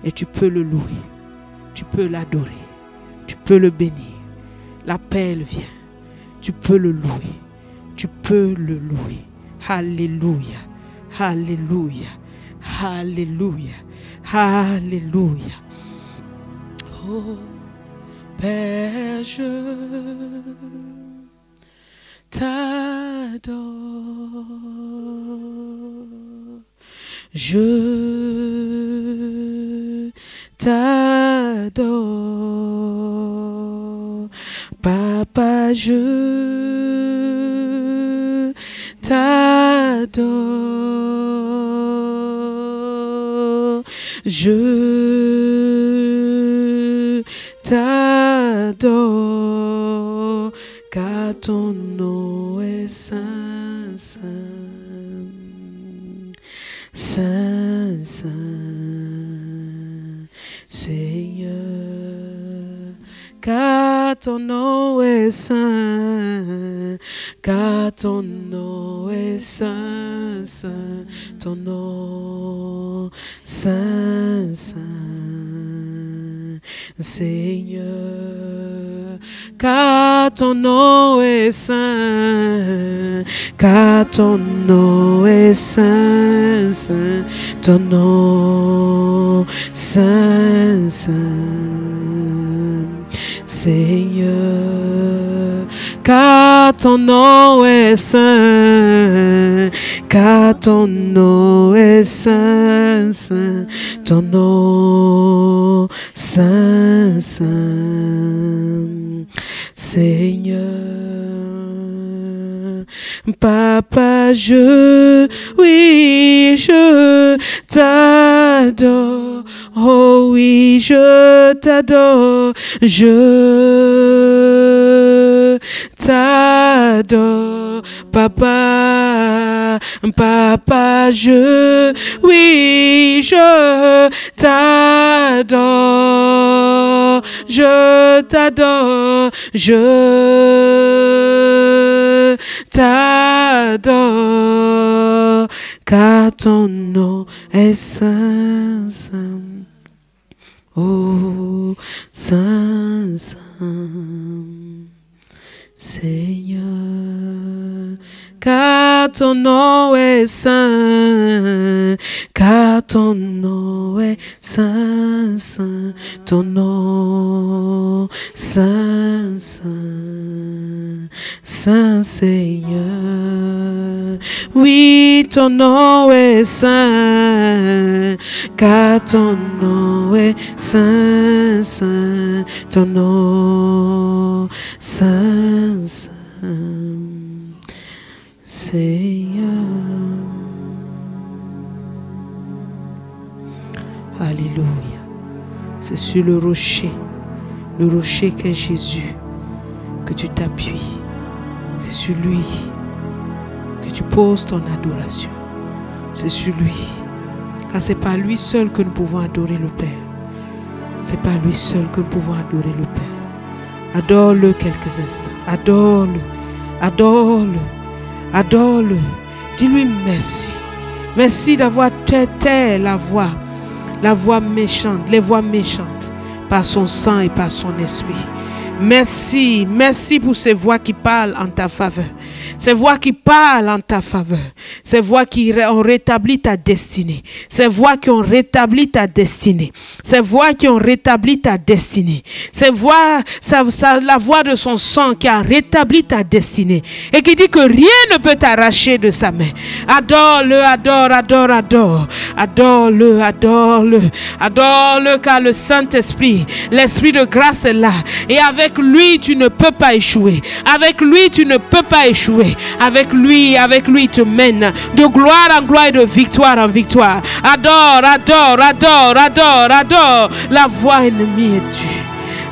Et tu peux le louer. Tu peux l'adorer. Tu peux le bénir. L'appel vient. Tu peux le louer. Tu peux le louer. Alléluia. Alléluia. Alléluia. Alléluia. Oh, Père, je t'adore. Je t'adore. Papa, je t'adore. Je t'adore. Car ton nom est saint, saint. Saint, Saint, Seigneur, car ton nom est saint, car ton nom est saint, saint, ton nom, saint, saint, Seigneur, car ton nom est saint, car ton nom est saint, saint, ton nom, saint, saint, Seigneur, car ton nom est saint, car ton nom est saint, saint, ton nom, saint, saint, Seigneur. Papa, je t'adore. Oh oui, je t'adore. Je t'adore. Papa, papa, je t'adore. Je t'adore. Je t'adore, car ton nom est saint, saint. Oh, saint, saint, Seigneur, car ton nom est saint, car ton nom est saint, saint, ton nom, saint, saint, Saint Seigneur. Oui, ton nom est saint, car ton nom est saint, saint, ton nom, saint, saint, Seigneur. Alléluia. C'est sur le rocher qu'est Jésus, que tu t'appuies. C'est sur lui que tu poses ton adoration. C'est sur lui. Car c'est par lui seul que nous pouvons adorer le Père. C'est par lui seul que nous pouvons adorer le Père. Adore-le quelques instants. Adore-le. Adore-le. Adore-le. Dis-lui merci. Merci d'avoir tait la voix méchante, les voix méchantes, par son sang et par son esprit. Merci, merci pour ces voix qui parlent en ta faveur. Ces voix qui parlent en ta faveur. Ces voix qui ont rétabli ta destinée. Ces voix qui ont rétabli ta destinée. Ces voix qui ont rétabli ta destinée. Ces voix, la voix de son sang qui a rétabli ta destinée. Et qui dit que rien ne peut t'arracher de sa main. Adore-le, adore, adore, adore. Adore-le, adore-le. Adore-le car le Saint-Esprit, l'Esprit de grâce est là. Et avec lui, tu ne peux pas échouer. Avec lui, tu ne peux pas échouer. Avec lui, il te mène de gloire en gloire et de victoire en victoire. Adore, adore, adore, adore, adore. La voix ennemie est tue.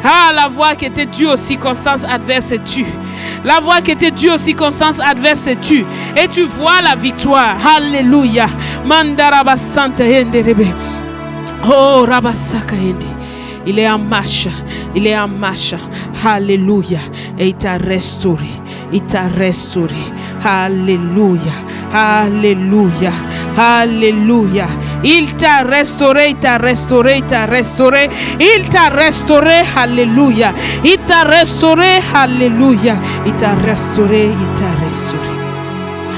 Ah, la voix qui était due aux circonstances adverses est tue. La voix qui était due aux circonstances adverses est tue. Et tu vois la victoire. Alléluia. Mandaraba Santa Henderebe. Oh, Rabasaka Hendi. Il est en marche. Il est en marche. Alléluia. Et il t'a restauré. Il t'a restauré. Alléluia. Alléluia. Alléluia. Il t'a restauré. Il t'a restauré. Il t'a restauré. Il t'a restauré. Alléluia. Il t'a restauré. Alléluia. Il t'a restauré. Il t'a restauré.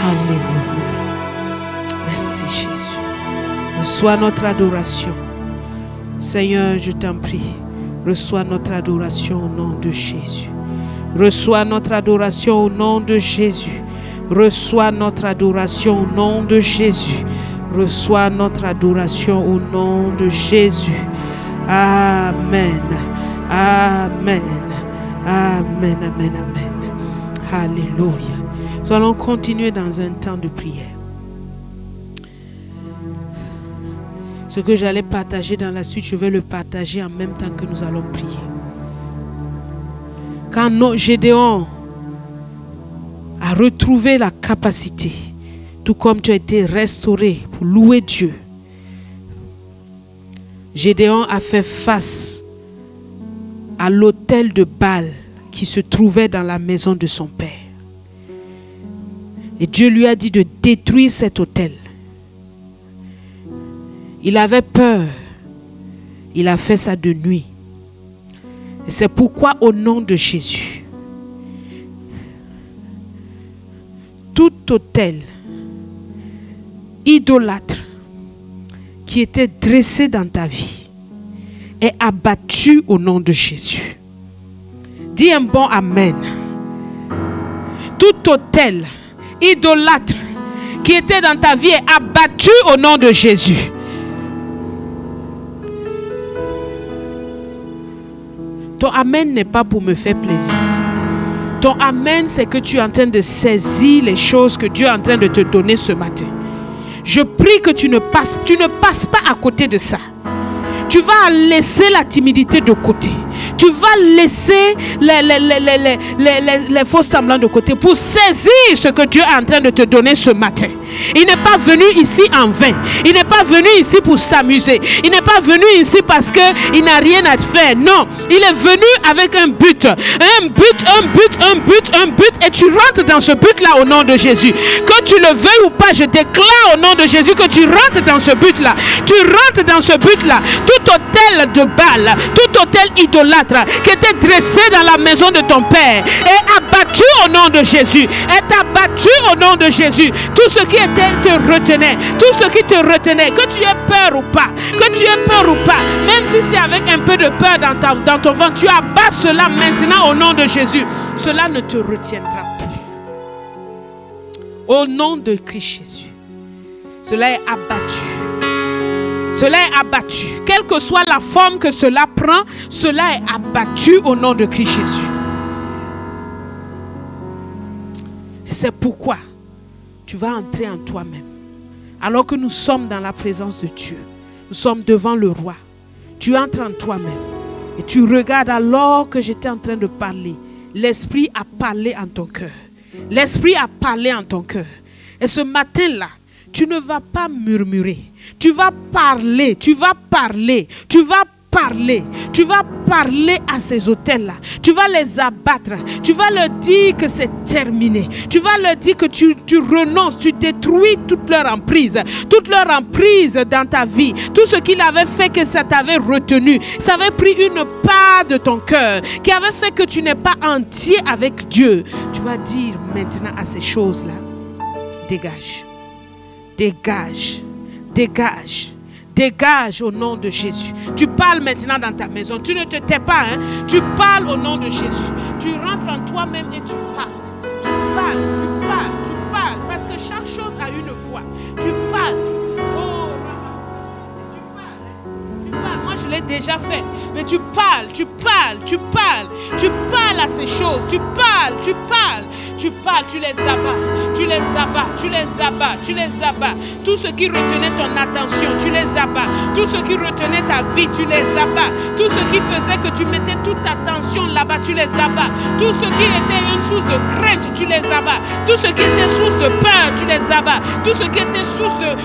Alléluia. Merci Jésus. Reçois notre adoration. Seigneur, je t'en prie, reçois notre adoration au nom de Jésus. Reçois notre adoration au nom de Jésus. Reçois notre adoration au nom de Jésus. Reçois notre adoration au nom de Jésus. Amen. Amen. Amen. Amen. Amen. Alléluia. Nous allons continuer dans un temps de prière. Ce que j'allais partager dans la suite, je vais le partager en même temps que nous allons prier. Quand Gédéon a retrouvé la capacité, tout comme tu as été restauré pour louer Dieu, Gédéon a fait face à l'autel de Baal qui se trouvait dans la maison de son père. Et Dieu lui a dit de détruire cet autel. Il avait peur. Il a fait ça de nuit. Et c'est pourquoi au nom de Jésus, tout autel idolâtre qui était dressé dans ta vie est abattu au nom de Jésus. Dis un bon amen. Tout autel idolâtre qui était dans ta vie est abattu au nom de Jésus. Ton amen n'est pas pour me faire plaisir. Ton amen, c'est que tu es en train de saisir les choses que Dieu est en train de te donner ce matin. Je prie que tu ne passes pas à côté de ça. Tu vas laisser la timidité de côté. Tu vas laisser les faux semblants de côté pour saisir ce que Dieu est en train de te donner ce matin. Il n'est pas venu ici en vain. Il n'est pas venu ici pour s'amuser. Il n'est pas venu ici parce qu'il n'a rien à faire. Non, il est venu avec un but. Un but. Et tu rentres dans ce but-là au nom de Jésus. Que tu le veuilles ou pas, je déclare au nom de Jésus que tu rentres dans ce but-là. Tu rentres dans ce but-là. Tout autel de Baal, tout autel idolâtre qui était dressé dans la maison de ton père est abattu au nom de Jésus. Est abattu au nom de Jésus. Tout ce qui te retenait, tout ce qui te retenait, que tu aies peur ou pas, même si c'est avec un peu de peur dans ton ventre, tu abats cela maintenant au nom de Jésus. Cela ne te retiendra plus. Au nom de Christ Jésus. Cela est abattu. Cela est abattu. Quelle que soit la forme que cela prend, cela est abattu au nom de Christ Jésus. C'est pourquoi tu vas entrer en toi-même. Alors que nous sommes dans la présence de Dieu, nous sommes devant le roi. Tu entres en toi-même et tu regardes alors que j'étais en train de parler. L'Esprit a parlé en ton cœur. L'Esprit a parlé en ton cœur. Et ce matin-là, tu ne vas pas murmurer. Tu vas parler, tu vas parler, tu vas parler. Tu vas parler à ces hôtels-là. Tu vas les abattre. Tu vas leur dire que c'est terminé. Tu vas leur dire que tu renonces, tu détruis toute leur emprise dans ta vie. Tout ce qu'il avait fait que ça t'avait retenu. Ça avait pris une part de ton cœur qui avait fait que tu n'es pas entier avec Dieu. Tu vas dire maintenant à ces choses-là, dégage. Dégage. Dégage. Dégage au nom de Jésus. Tu parles maintenant dans ta maison. Tu ne te tais pas. Hein? Tu parles au nom de Jésus. Tu rentres en toi-même et tu parles. Tu parles, tu parles, tu parles. Parce que chaque chose a une voix. Tu parles. Oh, tu parles. Tu parles. Moi, je l'ai déjà fait. Mais tu parles, tu parles, tu parles. Tu parles à ces choses. Tu parles, tu parles. Tu parles, tu les abats, tu les abats, tu les abats, tu les abats. Tout ce qui retenait ton attention, tu les abats. Tout ce qui retenait ta vie, tu les abats. Tout ce qui faisait que tu mettais toute ta attention là-bas, tu les abats. Tout ce qui était une source de crainte, tu les abats. Tout ce qui était source de peur, tu les abats. Tout ce qui était source de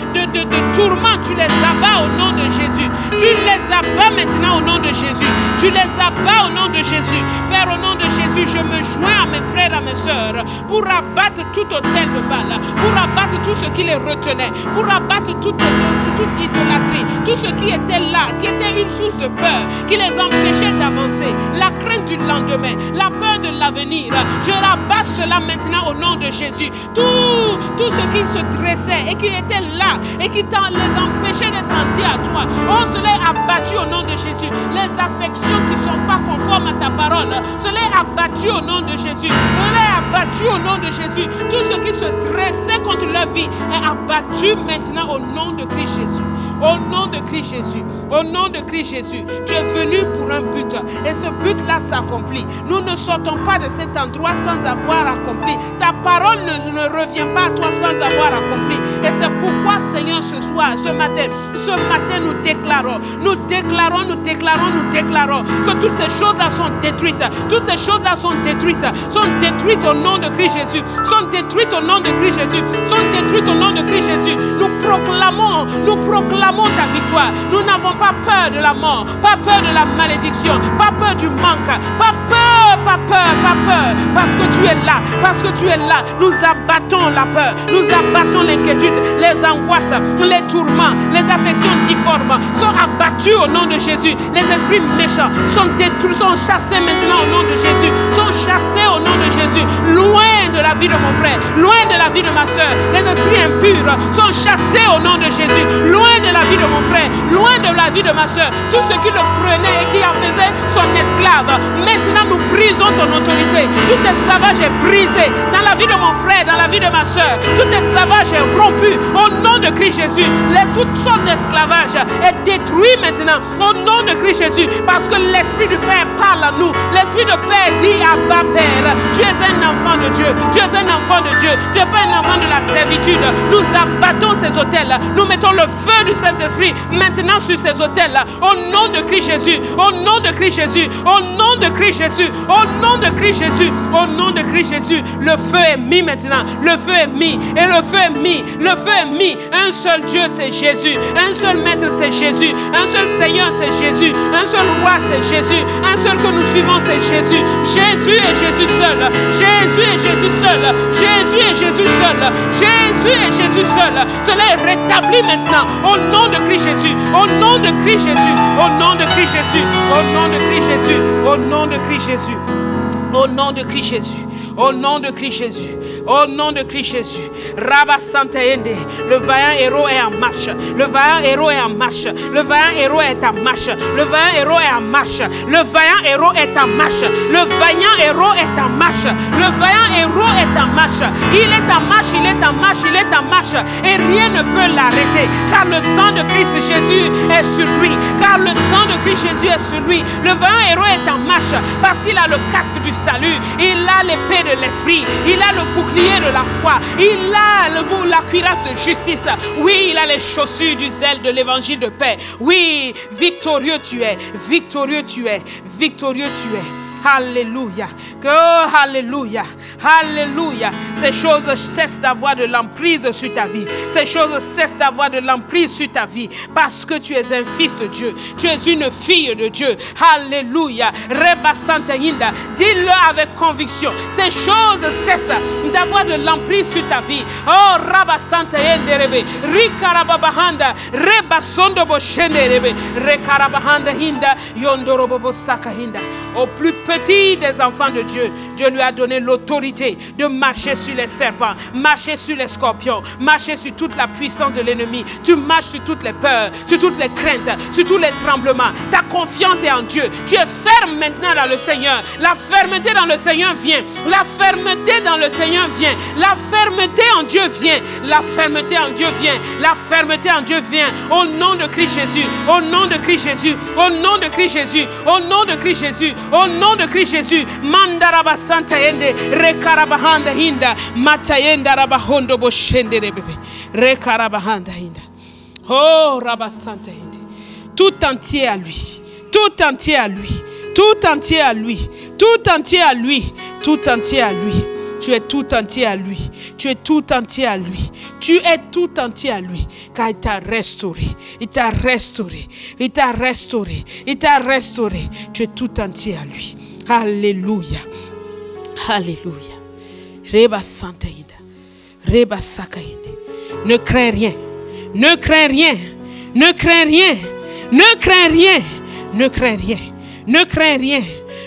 tourment, tu les abats au nom de Jésus. Tu les abats maintenant au nom de Jésus. Tu les abats au nom de Jésus. Père, au nom de Jésus, je me joins à mes frères, à mes sœurs, pour abattre tout hôtel de Baal, pour abattre tout ce qui les retenait, pour abattre toute idolâtrie, tout ce qui était là, qui était une source de peur, qui les empêchait d'avancer, la crainte du lendemain, la peur de l'avenir. Je rabats cela maintenant au nom de Jésus. Tout ce qui se dressait et qui était là et qui les empêchait d'être entiers à toi, oh, cela est abattu au nom de Jésus. Les affections qui ne sont pas conformes à ta parole, cela est abattu au nom de Jésus. Cela est abattu au nom de Jésus. Tout ce qui se dressait contre leur vie est abattu maintenant au nom de Christ Jésus. Au nom de Christ Jésus. Au nom de Christ Jésus. Tu es venu pour un but. Et ce but-là s'accomplit. Nous ne sortons pas de cet endroit sans avoir accompli. Ta parole ne revient pas à toi sans avoir accompli. Et c'est pourquoi, Seigneur, ce soir, ce matin, nous déclarons que toutes ces choses-là sont détruites. Toutes ces choses-là sont détruites au nom de Christ Jésus. Sont détruites au nom de Christ Jésus. Sont détruites au nom de Christ Jésus. Nous proclamons ta victoire. Nous n'avons pas peur de la mort, pas peur de la malédiction, pas peur du manque, pas peur, parce que tu es là, nous abattons la peur, nous abattons l'inquiétude, les angoisses, les tourments, les affections difformes sont abattus au nom de Jésus. Les esprits méchants sont détruits, sont chassés maintenant au nom de Jésus, sont chassés au nom de Jésus, loin de la vie de mon frère, loin de la vie de ma soeur. Les esprits impurs sont chassés au nom de Jésus, loin de la vie de mon frère, loin de la vie de ma soeur. Tout ce qui le prenait et qui en faisait son esclave, maintenant nous brisons ton autorité. Tout esclavage est brisé dans la vie de mon frère, dans la vie de ma soeur. Tout esclavage est rompu au nom de Christ Jésus. Toutes sortes d'esclavage est détruit maintenant au nom de Christ Jésus, parce que l'Esprit du Père parle à nous. L'Esprit du Père dit à Abba Père, tu es un enfant de Dieu, tu es un enfant de Dieu, tu n'es pas un enfant de la servitude. Nous abattons ces hôtels, nous mettons le feu du Saint-Esprit maintenant sur ces hôtels au nom de Christ Jésus, au nom de Christ Jésus, au nom de Christ Jésus, au nom de Christ Jésus, au nom de Christ Jésus. Le feu est mis maintenant, le feu est mis, et le feu est mis, le feu est mis. Un seul Dieu c'est Jésus, un seul Maître c'est Jésus, un seul Seigneur c'est Jésus, un seul Roi c'est Jésus, un seul que nous suivons c'est Jésus. Jésus et Jésus seul, Jésus et Jésus seul, Jésus et Jésus seul, Jésus et Jésus seul. Cela est rétabli maintenant au nom de Christ Jésus, au nom de Christ Jésus, au nom de Christ Jésus, au nom de Christ Jésus, au nom de Christ Jésus. Au nom de Christ Jésus. Au nom de Christ Jésus. Au nom de Christ Jésus. Rabba Santa Ende. Le vaillant héros est en marche. Le vaillant héros est en marche. Le vaillant héros est en marche. Le vaillant héros est en marche. Le vaillant héros est en marche. Le vaillant héros est en marche. Le vaillant héros est en marche. Il est en marche, il est en marche, il est en marche. Et rien ne peut l'arrêter. Car le sang de Christ Jésus est sur lui. Car le sang de Christ Jésus est sur lui. Le vaillant héros est en marche. Parce qu'il a le casque du salut. Il a l'épée de l'esprit. Il a le bouclier de la foi. Il a la cuirasse de justice. Oui, il a les chaussures du zèle de l'évangile de paix. Oui, victorieux tu es. Victorieux tu es. Victorieux tu es. Alléluia. Oh, alléluia. Alléluia. Ces choses cessent d'avoir de l'emprise sur ta vie. Ces choses cessent d'avoir de l'emprise sur ta vie. Parce que tu es un fils de Dieu. Tu es une fille de Dieu. Alléluia. Reba Santa Hinda. Dis-le avec conviction. Ces choses cessent d'avoir de l'emprise sur ta vie. Oh, Raba Santa Hinderebe. Rikarabahanda. Reba Sondobo Shenderebe. Rekarabahanda Hinda. Yondorobo Saka Hinda. Au plus petit des enfants de Dieu, Dieu lui a donné l'autorité de marcher sur les serpents, marcher sur les scorpions, marcher sur toute la puissance de l'ennemi. Tu marches sur toutes les peurs, sur toutes les craintes, sur tous les tremblements. Ta confiance est en Dieu. Tu es ferme maintenant dans le Seigneur. La fermeté dans le Seigneur vient. La fermeté dans le Seigneur vient. La fermeté en Dieu vient. La fermeté en Dieu vient. La fermeté en Dieu vient. Au nom de Christ Jésus. Au nom de Christ Jésus. Au nom de Christ Jésus. Au nom de Christ Jésus. Au nom de Christ Jésus. Mandaraba Santa Yende. Rekarabahanda Hinda. Matayenda Rabahondo Boshende Rebebe. Rekarabahanda Hinda. Oh Rabba Santa Yende. Tout entier à lui. Tout entier à lui. Tout entier à lui. Tout entier à lui. Tout entier à lui. Tu es tout entier à lui. Tu es tout entier à lui. Tu es tout entier à lui. Car il t'a restauré. Il t'a restauré. Il t'a restauré. Il t'a restauré. Tu es tout entier à lui. Alléluia. Alléluia. Reba Santa Ida. Reba Saka Ida. Ne crains rien. Ne crains rien. Ne crains rien. Ne crains rien. Ne crains rien. Ne crains rien.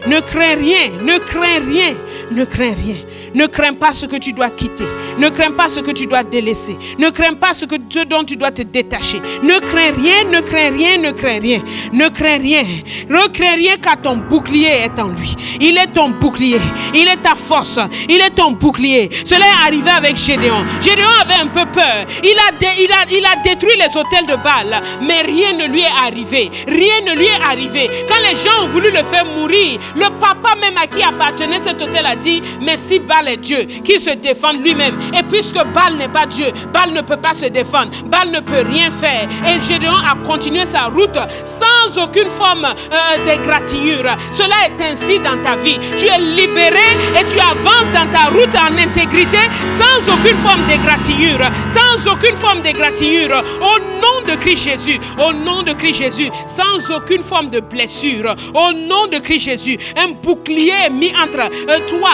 Ne crains rien. Ne crains rien. Ne crains rien. Ne crains pas ce que tu dois quitter. Ne crains pas ce que tu dois délaisser. Ne crains pas ce dont tu dois te détacher. Ne crains rien, ne crains rien, ne crains rien. Ne crains rien. Ne crains rien car ton bouclier est en lui. Il est ton bouclier. Il est ta force. Il est ton bouclier. Cela est arrivé avec Gédéon. Gédéon avait un peu peur. Il a détruit les autels de Baal. Mais rien ne lui est arrivé. Rien ne lui est arrivé. Quand les gens ont voulu le faire mourir, le papa même à qui appartenait cet autel a dit, mais si Baal est Dieu, qu'il se défende lui-même. Et puisque Baal n'est pas Dieu, Baal ne peut pas se défendre. Baal ne peut rien faire. Et Gédéon a continué sa route sans aucune forme d'égratignure. Cela est ainsi dans ta vie. Tu es libéré et tu avances dans ta route en intégrité sans aucune forme d'égratignure. Sans aucune forme d'égratignure. Au nom de Christ Jésus. Au nom de Christ Jésus. Sans aucune forme de blessure. Au nom de Christ Jésus. Un bouclier est mis entre toi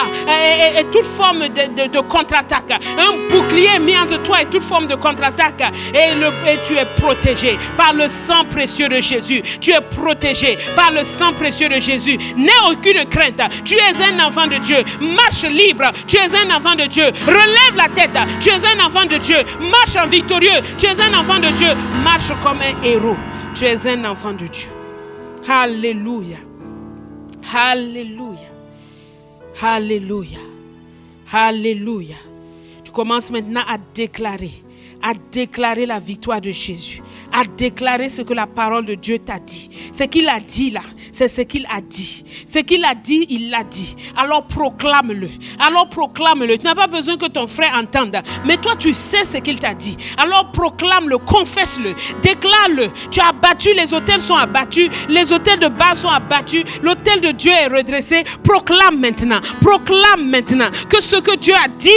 et toute forme de contre-attaque. Un bouclier mis entre toi et toute forme de contre-attaque. Et tu es protégé par le sang précieux de Jésus. Tu es protégé par le sang précieux de Jésus. N'aie aucune crainte. Tu es un enfant de Dieu. Marche libre. Tu es un enfant de Dieu. Relève la tête. Tu es un enfant de Dieu. Marche en victorieux. Tu es un enfant de Dieu. Marche comme un héros. Tu es un enfant de Dieu. Alléluia. Alléluia. Alléluia. Alléluia. Tu commences maintenant à déclarer la victoire de Jésus, à déclarer ce que la parole de Dieu t'a dit. Ce qu'il a dit là, c'est ce qu'il a dit. Ce qu'il a dit, il l'a dit. Alors proclame-le. Alors proclame-le. Tu n'as pas besoin que ton frère entende. Mais toi, tu sais ce qu'il t'a dit. Alors proclame-le, confesse-le, déclare-le. Tu as abattu, les autels sont abattus. Les autels de Baal sont abattus. L'autel de Dieu est redressé. Proclame maintenant. Proclame maintenant que ce que Dieu a dit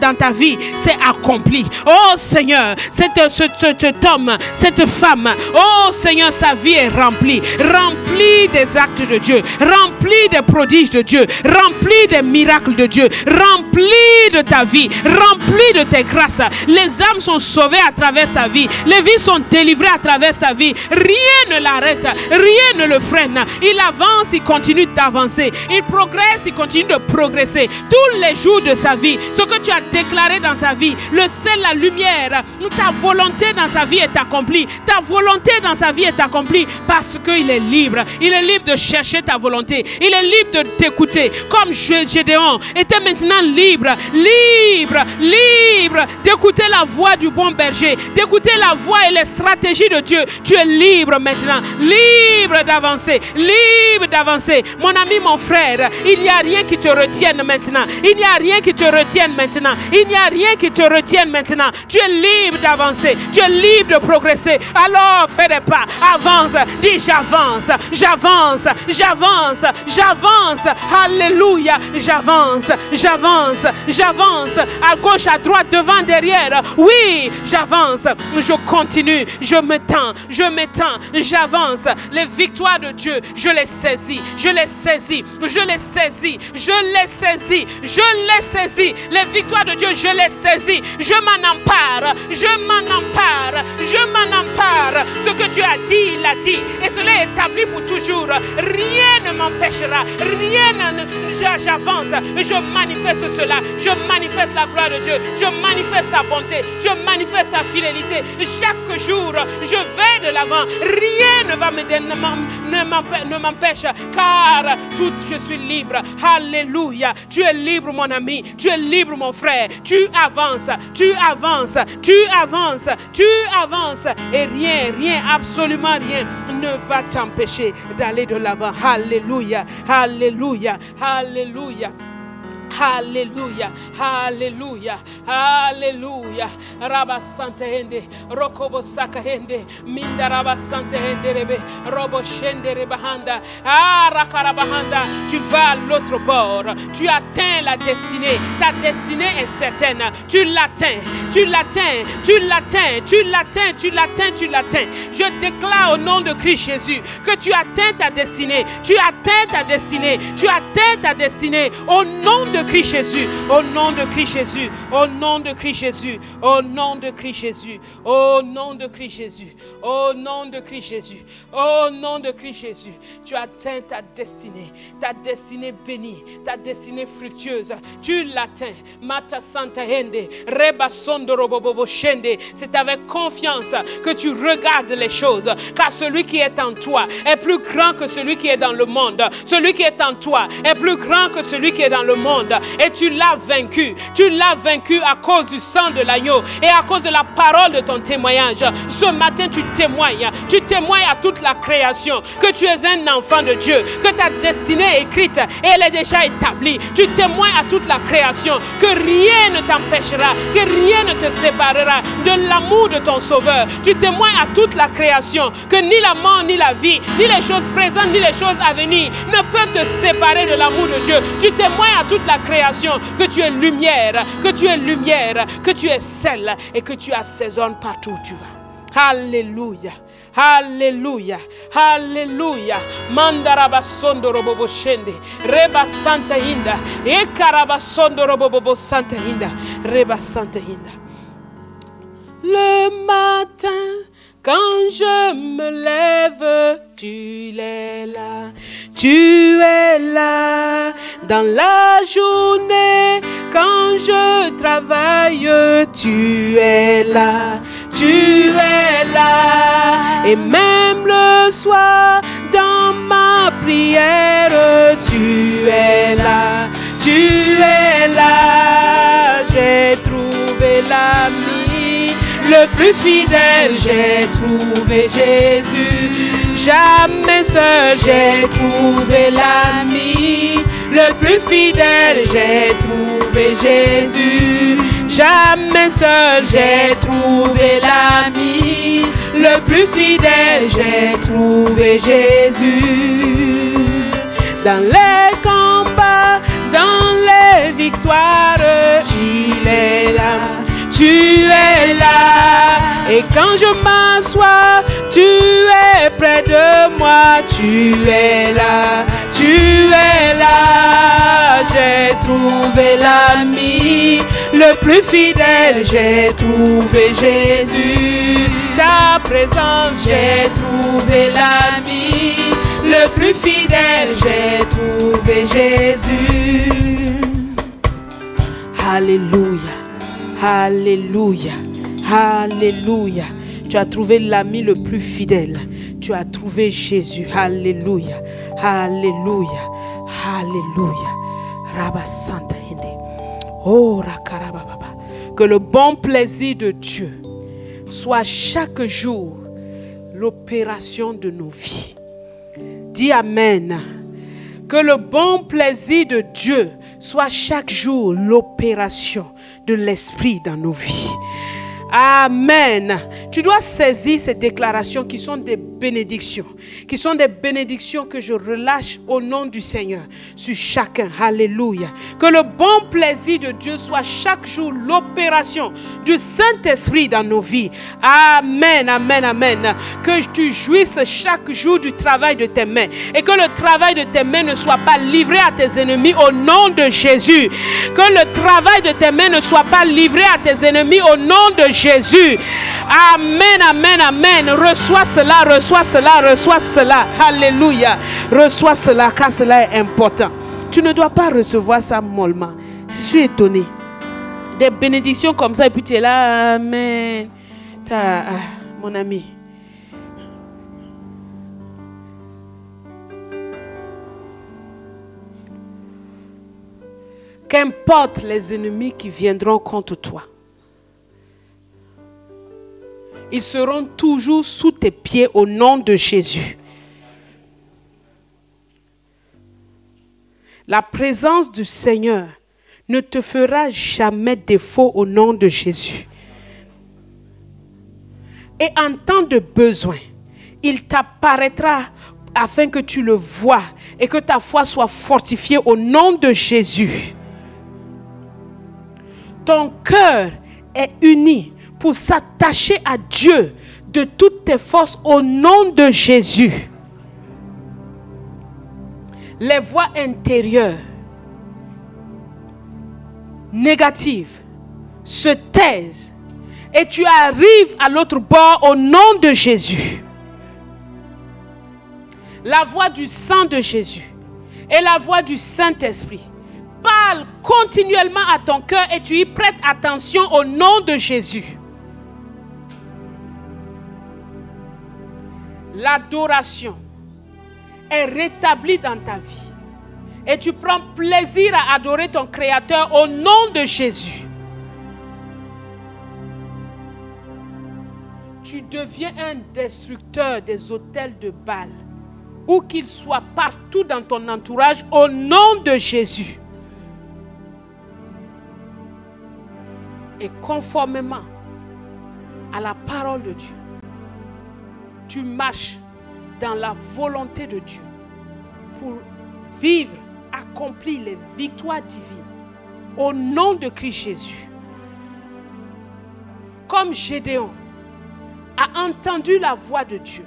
dans ta vie, c'est accompli. Oh Seigneur, cet homme, cette femme, oh Seigneur, sa vie est remplie. Remplie rempli des actes de Dieu, rempli des prodiges de Dieu, rempli des miracles de Dieu, rempli de ta vie, rempli de tes grâces. Les âmes sont sauvées à travers sa vie, les vies sont délivrées à travers sa vie. Rien ne l'arrête, rien ne le freine. Il avance, il continue d'avancer, il progresse, il continue de progresser tous les jours de sa vie. Ce que tu as déclaré dans sa vie, le sel, la lumière, ta volonté dans sa vie est accomplie. Ta volonté dans sa vie est accomplie parce qu'il est libre. Il est libre de chercher ta volonté. Il est libre de t'écouter. Comme Gédéon était maintenant libre, libre, libre d'écouter la voix du bon berger, d'écouter la voix et les stratégies de Dieu. Tu es libre maintenant, libre d'avancer, libre d'avancer. Mon ami, mon frère, il n'y a rien qui te retienne maintenant. Il n'y a rien qui te retienne maintenant. Il n'y a rien qui te retienne maintenant. Tu es libre d'avancer. Tu es libre de progresser. Alors fais des pas. Avance. Dis j'avance. J'avance. J'avance. J'avance. Alléluia. J'avance. J'avance. J'avance. À gauche, à droite, devant, derrière. Oui, j'avance. Je continue. Je m'étends. Je m'étends. J'avance. Les victoires de Dieu, je les saisis. Je les saisis. Je les saisis. Je les saisis. Je les saisis. Les victoires de Dieu, je les saisis. Je m'en empare. Je m'en empare. Je m'en empare. Ce que Dieu a dit, il a dit. Et cela est établi pour toujours. Rien ne m'empêchera. Rien ne... J'avance. Je manifeste cela. Je manifeste la gloire de Dieu. Je manifeste sa bonté. Je manifeste sa fidélité. Chaque jour, je vais de l'avant. Rien ne m'empêche. Car tout, je suis libre. Alléluia. Tu es libre, mon ami. Tu es libre, mon frère. Tu avances. Tu avances. Tu avances. Tu avances. Et rien, absolument rien ne va t'empêcher d'aller de l'avant. Alléluia. Alléluia. Alléluia. Alléluia, Alléluia, Alléluia. Rabba Santa Hende, Rokobo Saka Hende, Minda Rabba Santa Hende Rebe, Robo Shende Rebahanda, Rakarabahanda. Tu vas à l'autre bord, tu atteins la destinée, ta destinée est certaine, tu l'atteins, tu l'atteins, tu l'atteins, tu l'atteins, tu l'atteins, tu l'atteins. Je déclare au nom de Christ Jésus que tu atteins ta destinée, tu atteins ta destinée, tu atteins ta destinée au nom de Christ Jésus, au nom de Christ Jésus, au nom de Christ Jésus, au nom de Christ Jésus, au nom de Christ Jésus, au nom de Christ Jésus, au nom de Christ Jésus. Tu atteins ta destinée bénie, ta destinée fructueuse. Tu l'atteins. Mata Santa Hende, Reba Sondoro Bobo Shende. C'est avec confiance que tu regardes les choses, car celui qui est en toi est plus grand que celui qui est dans le monde. Celui qui est en toi est plus grand que celui qui est dans le monde. Et tu l'as vaincu. Tu l'as vaincu à cause du sang de l'agneau et à cause de la parole de ton témoignage. Ce matin, tu témoignes. Tu témoignes à toute la création que tu es un enfant de Dieu, que ta destinée est écrite et elle est déjà établie. Tu témoignes à toute la création que rien ne t'empêchera, que rien ne te séparera de l'amour de ton Sauveur. Tu témoignes à toute la création que ni la mort, ni la vie, ni les choses présentes, ni les choses à venir ne peuvent te séparer de l'amour de Dieu. Tu témoignes à toute la création que tu es lumière, que tu es lumière, que tu es sel et que tu assaisonnes partout où tu vas. Alléluia. Alléluia, Alléluia. Mandarabasondo robobo shende, Reba Santa Hinda, Ekarabasondo robobo Santa Hinda, Reba Santa Hinda. Le matin, quand je me lève, tu es là. Tu es là dans la journée. Quand je travaille, tu es là. Tu es là. Et même le soir, dans ma prière, tu es là. Tu es là. J'ai trouvé l'ami le plus fidèle, j'ai trouvé Jésus. Jamais seul, j'ai trouvé l'ami le plus fidèle, j'ai trouvé Jésus. Jamais seul, j'ai trouvé l'ami le plus fidèle, j'ai trouvé Jésus. Dans les combats, dans les victoires, il est là. Tu es là, et quand je m'assois, tu es près de moi, tu Tu es là, tu es là. J'ai trouvé l'ami le plus fidèle. J'ai trouvé Jésus. Ta présence, j'ai trouvé l'ami le plus fidèle. J'ai trouvé Jésus. Alléluia, alléluia, alléluia. Tu as trouvé l'ami le plus fidèle. Tu as trouvé Jésus. Alléluia, alléluia, alléluia. Rabba Santa Inde. Oh, Rakarababa. Que le bon plaisir de Dieu soit chaque jour l'opération de nos vies. Dis Amen. Que le bon plaisir de Dieu soit chaque jour l'opération de l'Esprit dans nos vies. Amen. Tu dois saisir ces déclarations qui sont des bénédictions. Qui sont des bénédictions que je relâche au nom du Seigneur sur chacun. Alléluia. Que le bon plaisir de Dieu soit chaque jour l'opération du Saint-Esprit dans nos vies. Amen, amen, amen. Que tu jouisses chaque jour du travail de tes mains. Et que le travail de tes mains ne soit pas livré à tes ennemis au nom de Jésus. Que le travail de tes mains ne soit pas livré à tes ennemis au nom de Jésus. Amen, amen, amen. Reçois cela, reçois cela, reçois cela. Alléluia. Reçois cela car cela est important. Tu ne dois pas recevoir ça mollement. Je suis étonné. Des bénédictions comme ça et puis tu es là. Amen. Mon ami. Qu'importe les ennemis qui viendront contre toi, ils seront toujours sous tes pieds au nom de Jésus. La présence du Seigneur ne te fera jamais défaut au nom de Jésus. Et en temps de besoin, il t'apparaîtra afin que tu le vois et que ta foi soit fortifiée au nom de Jésus. Ton cœur est uni pour s'attacher à Dieu de toutes tes forces au nom de Jésus. Les voix intérieures négatives se taisent et tu arrives à l'autre bord au nom de Jésus. La voix du sang de Jésus et la voix du Saint-Esprit parle continuellement à ton cœur et tu y prêtes attention au nom de Jésus. L'adoration est rétablie dans ta vie et tu prends plaisir à adorer ton Créateur au nom de Jésus. Tu deviens un destructeur des autels de Baal, où qu'ils soient partout dans ton entourage au nom de Jésus. Et conformément à la parole de Dieu, tu marches dans la volonté de Dieu pour vivre, accomplir les victoires divines au nom de Christ Jésus. Comme Gédéon a entendu la voix de Dieu,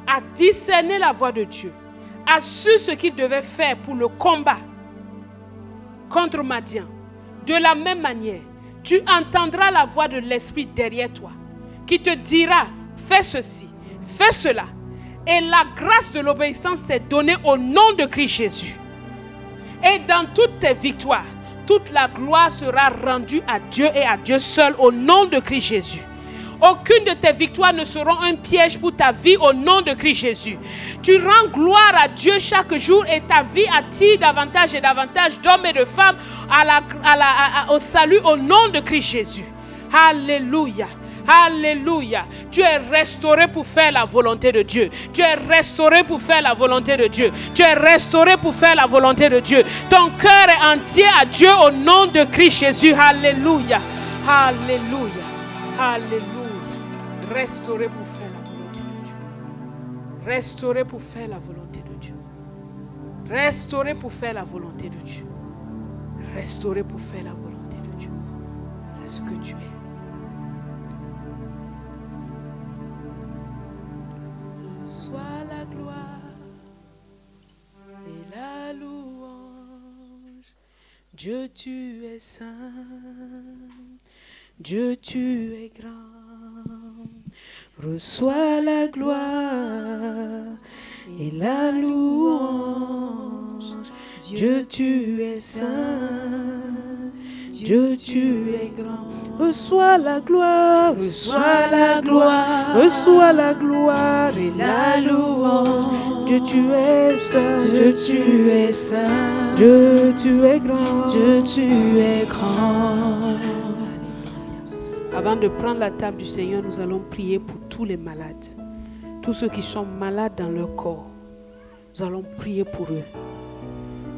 a discerné la voix de Dieu, a su ce qu'il devait faire pour le combat contre Madian, de la même manière, tu entendras la voix de l'Esprit derrière toi qui te dira, fais ceci, fais cela. Et la grâce de l'obéissance t'est donnée au nom de Christ Jésus. Et dans toutes tes victoires, toute la gloire sera rendue à Dieu et à Dieu seul au nom de Christ Jésus. Aucune de tes victoires ne seront un piège pour ta vie au nom de Christ Jésus. Tu rends gloire à Dieu chaque jour et ta vie attire davantage et davantage d'hommes et de femmes au salut au nom de Christ Jésus. Alléluia. Alléluia. Tu es restauré pour faire la volonté de Dieu. Tu es restauré pour faire la volonté de Dieu. Tu es restauré pour faire la volonté de Dieu. Ton cœur est entier à Dieu au nom de Christ Jésus. Alléluia. Alléluia. Alléluia. Restauré pour faire la volonté de Dieu. Restauré pour faire la volonté de Dieu. Restauré pour faire la volonté de Dieu. Restauré pour faire la volonté de Dieu. C'est ce que tu es. Sois la gloire Dieu, tu es saint. Dieu, tu es grand. Reçois la gloire et la louange. Dieu, tu es saint. Dieu, tu es grand. Reçois la gloire, reçois la gloire, reçois la gloire et la louange. Dieu, tu es saint. Dieu, tu es saint. Dieu, tu es grand. Dieu, tu es grand. Avant de prendre la table du Seigneur, nous allons prier pour tous les malades. Tous ceux qui sont malades dans leur corps. Nous allons prier pour eux.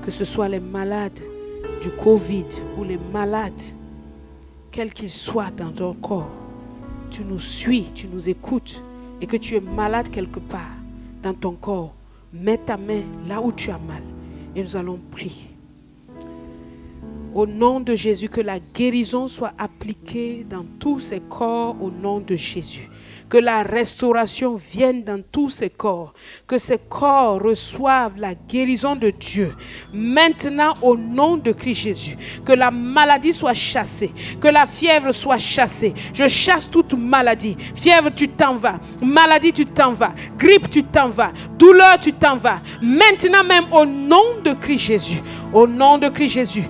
Que ce soit les malades du Covid ou les malades, quels qu'ils soient dans ton corps. Tu nous suis, tu nous écoutes et que tu es malade quelque part dans ton corps. Mets ta main là où tu as mal et nous allons prier. Au nom de Jésus, que la guérison soit appliquée dans tous ces corps au nom de Jésus. Que la restauration vienne dans tous ces corps. Que ces corps reçoivent la guérison de Dieu. Maintenant, au nom de Christ Jésus. Que la maladie soit chassée. Que la fièvre soit chassée. Je chasse toute maladie. Fièvre, tu t'en vas. Maladie, tu t'en vas. Grippe, tu t'en vas. Douleur, tu t'en vas. Maintenant même, au nom de Christ Jésus. Au nom de Christ Jésus.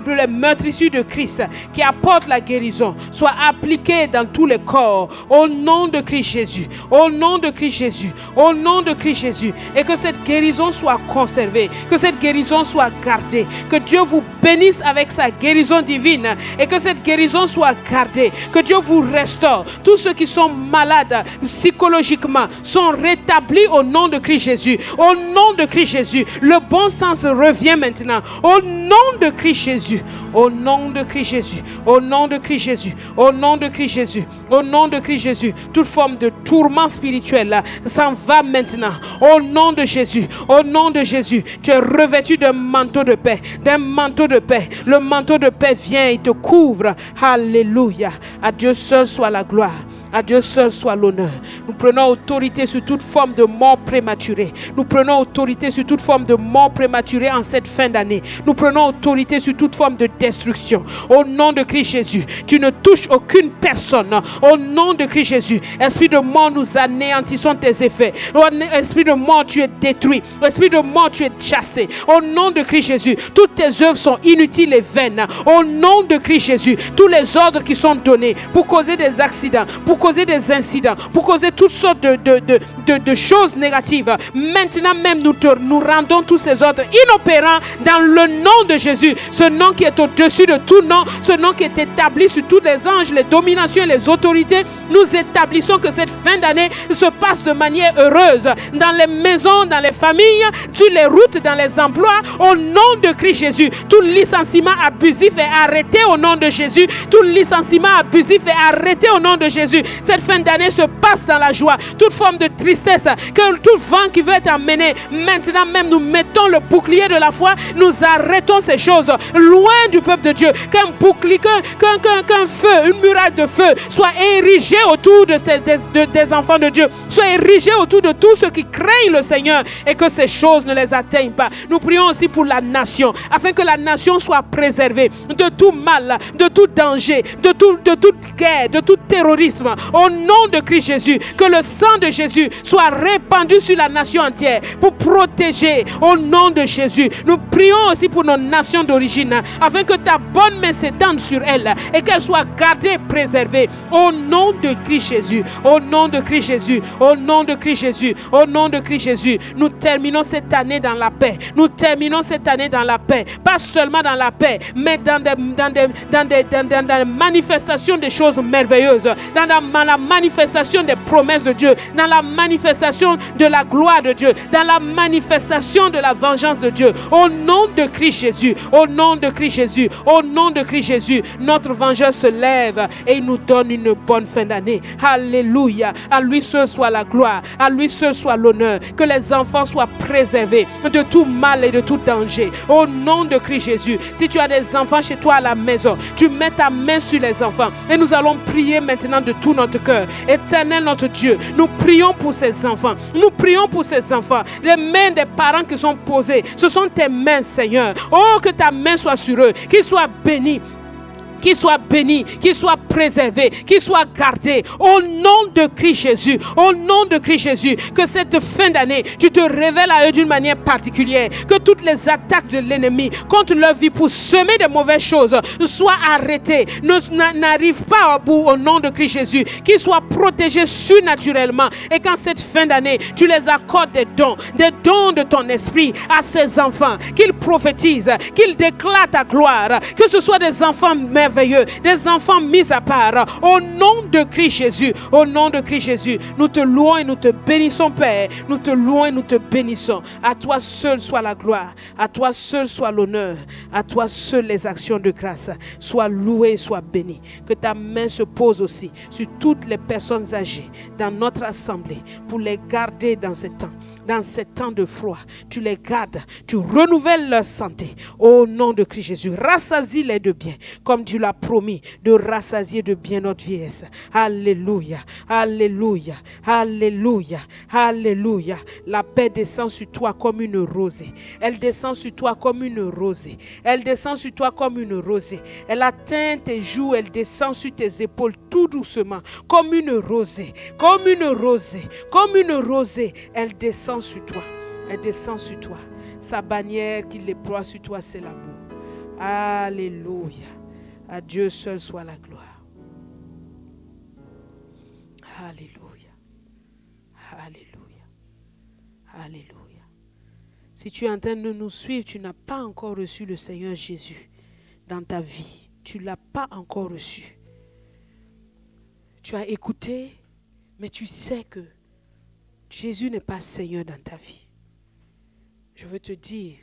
Les meurtrissures de Christ qui apportent la guérison soient appliquées dans tous les corps. Au nom de Christ Jésus, au nom de Christ Jésus, au nom de Christ Jésus, et que cette guérison soit conservée, que cette guérison soit gardée, que Dieu vous bénisse avec sa guérison divine et que cette guérison soit gardée, que Dieu vous restaure. Tous ceux qui sont malades psychologiquement sont rétablis au nom de Christ Jésus, au nom de Christ Jésus. Le bon sens revient maintenant, au nom de Christ Jésus, au nom de Christ Jésus, au nom de Christ Jésus, au nom de Christ Jésus, au nom de Christ Jésus. Toute forme de tourment spirituel s'en va maintenant. Au nom de Jésus, au nom de Jésus, tu es revêtu d'un manteau de paix, d'un manteau de paix. Le manteau de paix vient et te couvre. Alléluia. À Dieu seul soit la gloire. À Dieu seul soit l'honneur. Nous prenons autorité sur toute forme de mort prématurée. Nous prenons autorité sur toute forme de mort prématurée en cette fin d'année. Nous prenons autorité sur toute forme de destruction. Au nom de Christ Jésus, tu ne touches aucune personne. Au nom de Christ Jésus, esprit de mort, nous anéantissons tes effets. Esprit de mort, tu es détruit. Esprit de mort, tu es chassé. Au nom de Christ Jésus, toutes tes œuvres sont inutiles et vaines. Au nom de Christ Jésus, tous les ordres qui sont donnés pour causer des accidents, pour causer des incidents, pour causer toutes sortes de choses négatives. Maintenant même, nous rendons tous ces ordres inopérants dans le nom de Jésus. Ce nom qui est au-dessus de tout nom, ce nom qui est établi sur tous les anges, les dominations et les autorités. Nous établissons que cette fin d'année se passe de manière heureuse dans les maisons, dans les familles, sur les routes, dans les emplois. Au nom de Christ Jésus, tout licenciement abusif est arrêté au nom de Jésus. Tout licenciement abusif est arrêté au nom de Jésus. Cette fin d'année se passe dans la joie. Toute forme de tristesse, que tout vent qui veut être emmené, maintenant même nous mettons le bouclier de la foi, nous arrêtons ces choses loin du peuple de Dieu. Qu'un bouclier, qu'un feu, une muraille de feu soit érigée autour des enfants de Dieu, soit érigée autour de tous ceux qui craignent le Seigneur et que ces choses ne les atteignent pas. Nous prions aussi pour la nation, afin que la nation soit préservée de tout mal, de tout danger, de toute guerre, de tout terrorisme. Au nom de Christ Jésus, que le sang de Jésus soit répandu sur la nation entière pour protéger. Au nom de Jésus, nous prions aussi pour nos nations d'origine, afin que ta bonne main s'étende sur elles et qu'elles soient gardées, préservées. Au nom de Christ Jésus, au nom de Christ Jésus, au nom de Christ Jésus, au nom de Christ Jésus, nous terminons cette année dans la paix. Nous terminons cette année dans la paix. Pas seulement dans la paix, mais dans des manifestations des choses merveilleuses, dans la manifestation des promesses de Dieu, dans la manifestation de la gloire de Dieu, dans la manifestation de la vengeance de Dieu. Au nom de Christ Jésus, au nom de Christ Jésus, au nom de Christ Jésus, notre vengeur se lève et il nous donne une bonne fin d'année. Alléluia. À lui seul soit la gloire, à lui seul soit l'honneur. Que les enfants soient préservés de tout mal et de tout danger. Au nom de Christ Jésus, si tu as des enfants chez toi à la maison, tu mets ta main sur les enfants et nous allons prier maintenant de tout notre cœur. Éternel notre Dieu. Nous prions pour ces enfants. Nous prions pour ces enfants. Les mains des parents qui sont posées, ce sont tes mains, Seigneur. Oh, que ta main soit sur eux, qu'ils soient bénis. Qu'ils soient bénis, qu'ils soient préservés, qu'ils soient gardés. Au nom de Christ Jésus, au nom de Christ Jésus, que cette fin d'année, tu te révèles à eux d'une manière particulière. Que toutes les attaques de l'ennemi contre leur vie pour semer de mauvaises choses soient arrêtées, n'arrivent pas au bout au nom de Christ Jésus. Qu'ils soient protégés surnaturellement. Et qu'en cette fin d'année, tu les accordes des dons de ton esprit à ces enfants. Qu'ils prophétisent, qu'ils déclarent ta gloire. Que ce soit des enfants merveilleux, des enfants mis à part. Au nom de Christ Jésus, au nom de Christ Jésus, nous te louons et nous te bénissons, Père. Nous te louons et nous te bénissons. À toi seul soit la gloire, à toi seul soit l'honneur, à toi seul les actions de grâce. Sois loué et sois béni. Que ta main se pose aussi sur toutes les personnes âgées dans notre assemblée pour les garder dans ce temps. Dans ces temps de froid, tu les gardes, tu renouvelles leur santé. Au nom de Christ Jésus, rassasie-les de bien, comme tu l'as promis de rassasier de bien notre vieillesse. Alléluia, alléluia, alléluia, alléluia. La paix descend sur toi comme une rosée. Elle descend sur toi comme une rosée. Elle descend sur toi comme une rosée. Elle atteint tes joues, elle descend sur tes épaules tout doucement, comme une rosée, comme une rosée, comme une rosée. Elle descend sur toi, elle descend sur toi. Sa bannière qu'il déploie sur toi, c'est l'amour. Alléluia. À Dieu seul soit la gloire. Alléluia. Alléluia. Alléluia. Si tu es en train de nous suivre, tu n'as pas encore reçu le Seigneur Jésus dans ta vie. Tu ne l'as pas encore reçu. Tu as écouté, mais tu sais que Jésus n'est pas Seigneur dans ta vie. Je veux te dire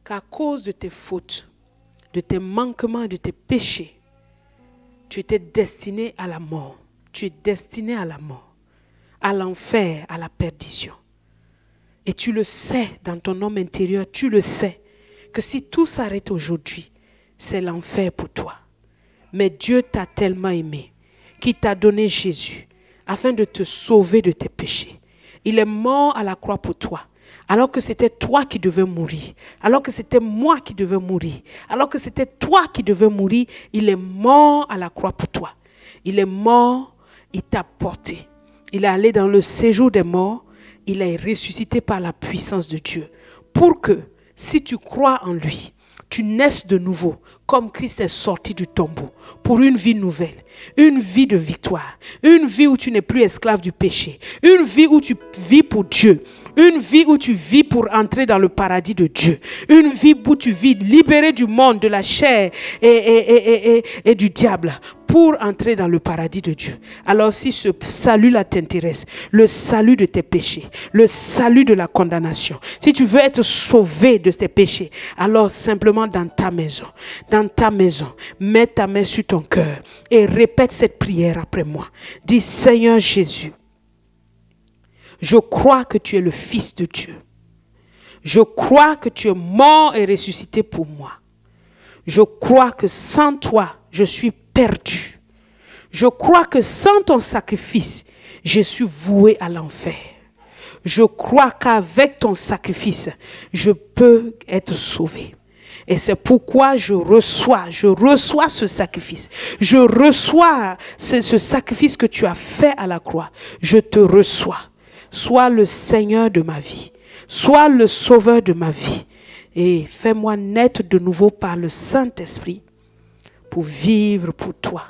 qu'à cause de tes fautes, de tes manquements, de tes péchés, tu étais destiné à la mort. Tu es destiné à la mort, à l'enfer, à la perdition. Et tu le sais dans ton homme intérieur, tu le sais que si tout s'arrête aujourd'hui, c'est l'enfer pour toi. Mais Dieu t'a tellement aimé qu'il t'a donné Jésus afin de te sauver de tes péchés. Il est mort à la croix pour toi. Alors que c'était toi qui devais mourir. Alors que c'était moi qui devais mourir. Alors que c'était toi qui devais mourir. Il est mort à la croix pour toi. Il est mort, il t'a porté. Il est allé dans le séjour des morts. Il est ressuscité par la puissance de Dieu. Pour que, si tu crois en lui, tu naisses de nouveau, comme Christ est sorti du tombeau, pour une vie nouvelle, une vie de victoire, une vie où tu n'es plus esclave du péché, une vie où tu vis pour Dieu, une vie où tu vis pour entrer dans le paradis de Dieu, une vie où tu vis libéré du monde, de la chair et du diable, pour entrer dans le paradis de Dieu. Alors si ce salut-là t'intéresse, le salut de tes péchés, le salut de la condamnation, si tu veux être sauvé de tes péchés, alors simplement dans ta maison, mets ta main sur ton cœur et répète cette prière après moi. Dis: Seigneur Jésus, je crois que tu es le Fils de Dieu. Je crois que tu es mort et ressuscité pour moi. Je crois que sans toi, je suis perdu. Je crois que sans ton sacrifice, je suis voué à l'enfer. Je crois qu'avec ton sacrifice, je peux être sauvé. Et c'est pourquoi je reçois ce sacrifice. Je reçois ce sacrifice que tu as fait à la croix. Je te reçois. Sois le Seigneur de ma vie. Sois le Sauveur de ma vie. Et fais-moi naître de nouveau par le Saint-Esprit pour vivre pour toi,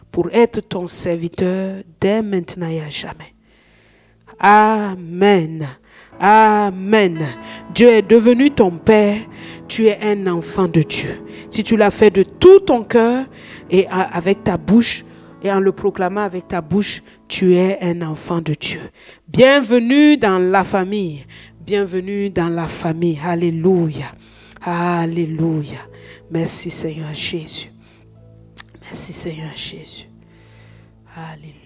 pour être ton serviteur dès maintenant et à jamais. Amen. Amen. Dieu est devenu ton Père. Tu es un enfant de Dieu. Si tu l'as fait de tout ton cœur et avec ta bouche, et en le proclamant avec ta bouche, tu es un enfant de Dieu. Bienvenue dans la famille. Bienvenue dans la famille. Alléluia. Alléluia. Merci Seigneur Jésus. Merci Seigneur Jésus. Alléluia.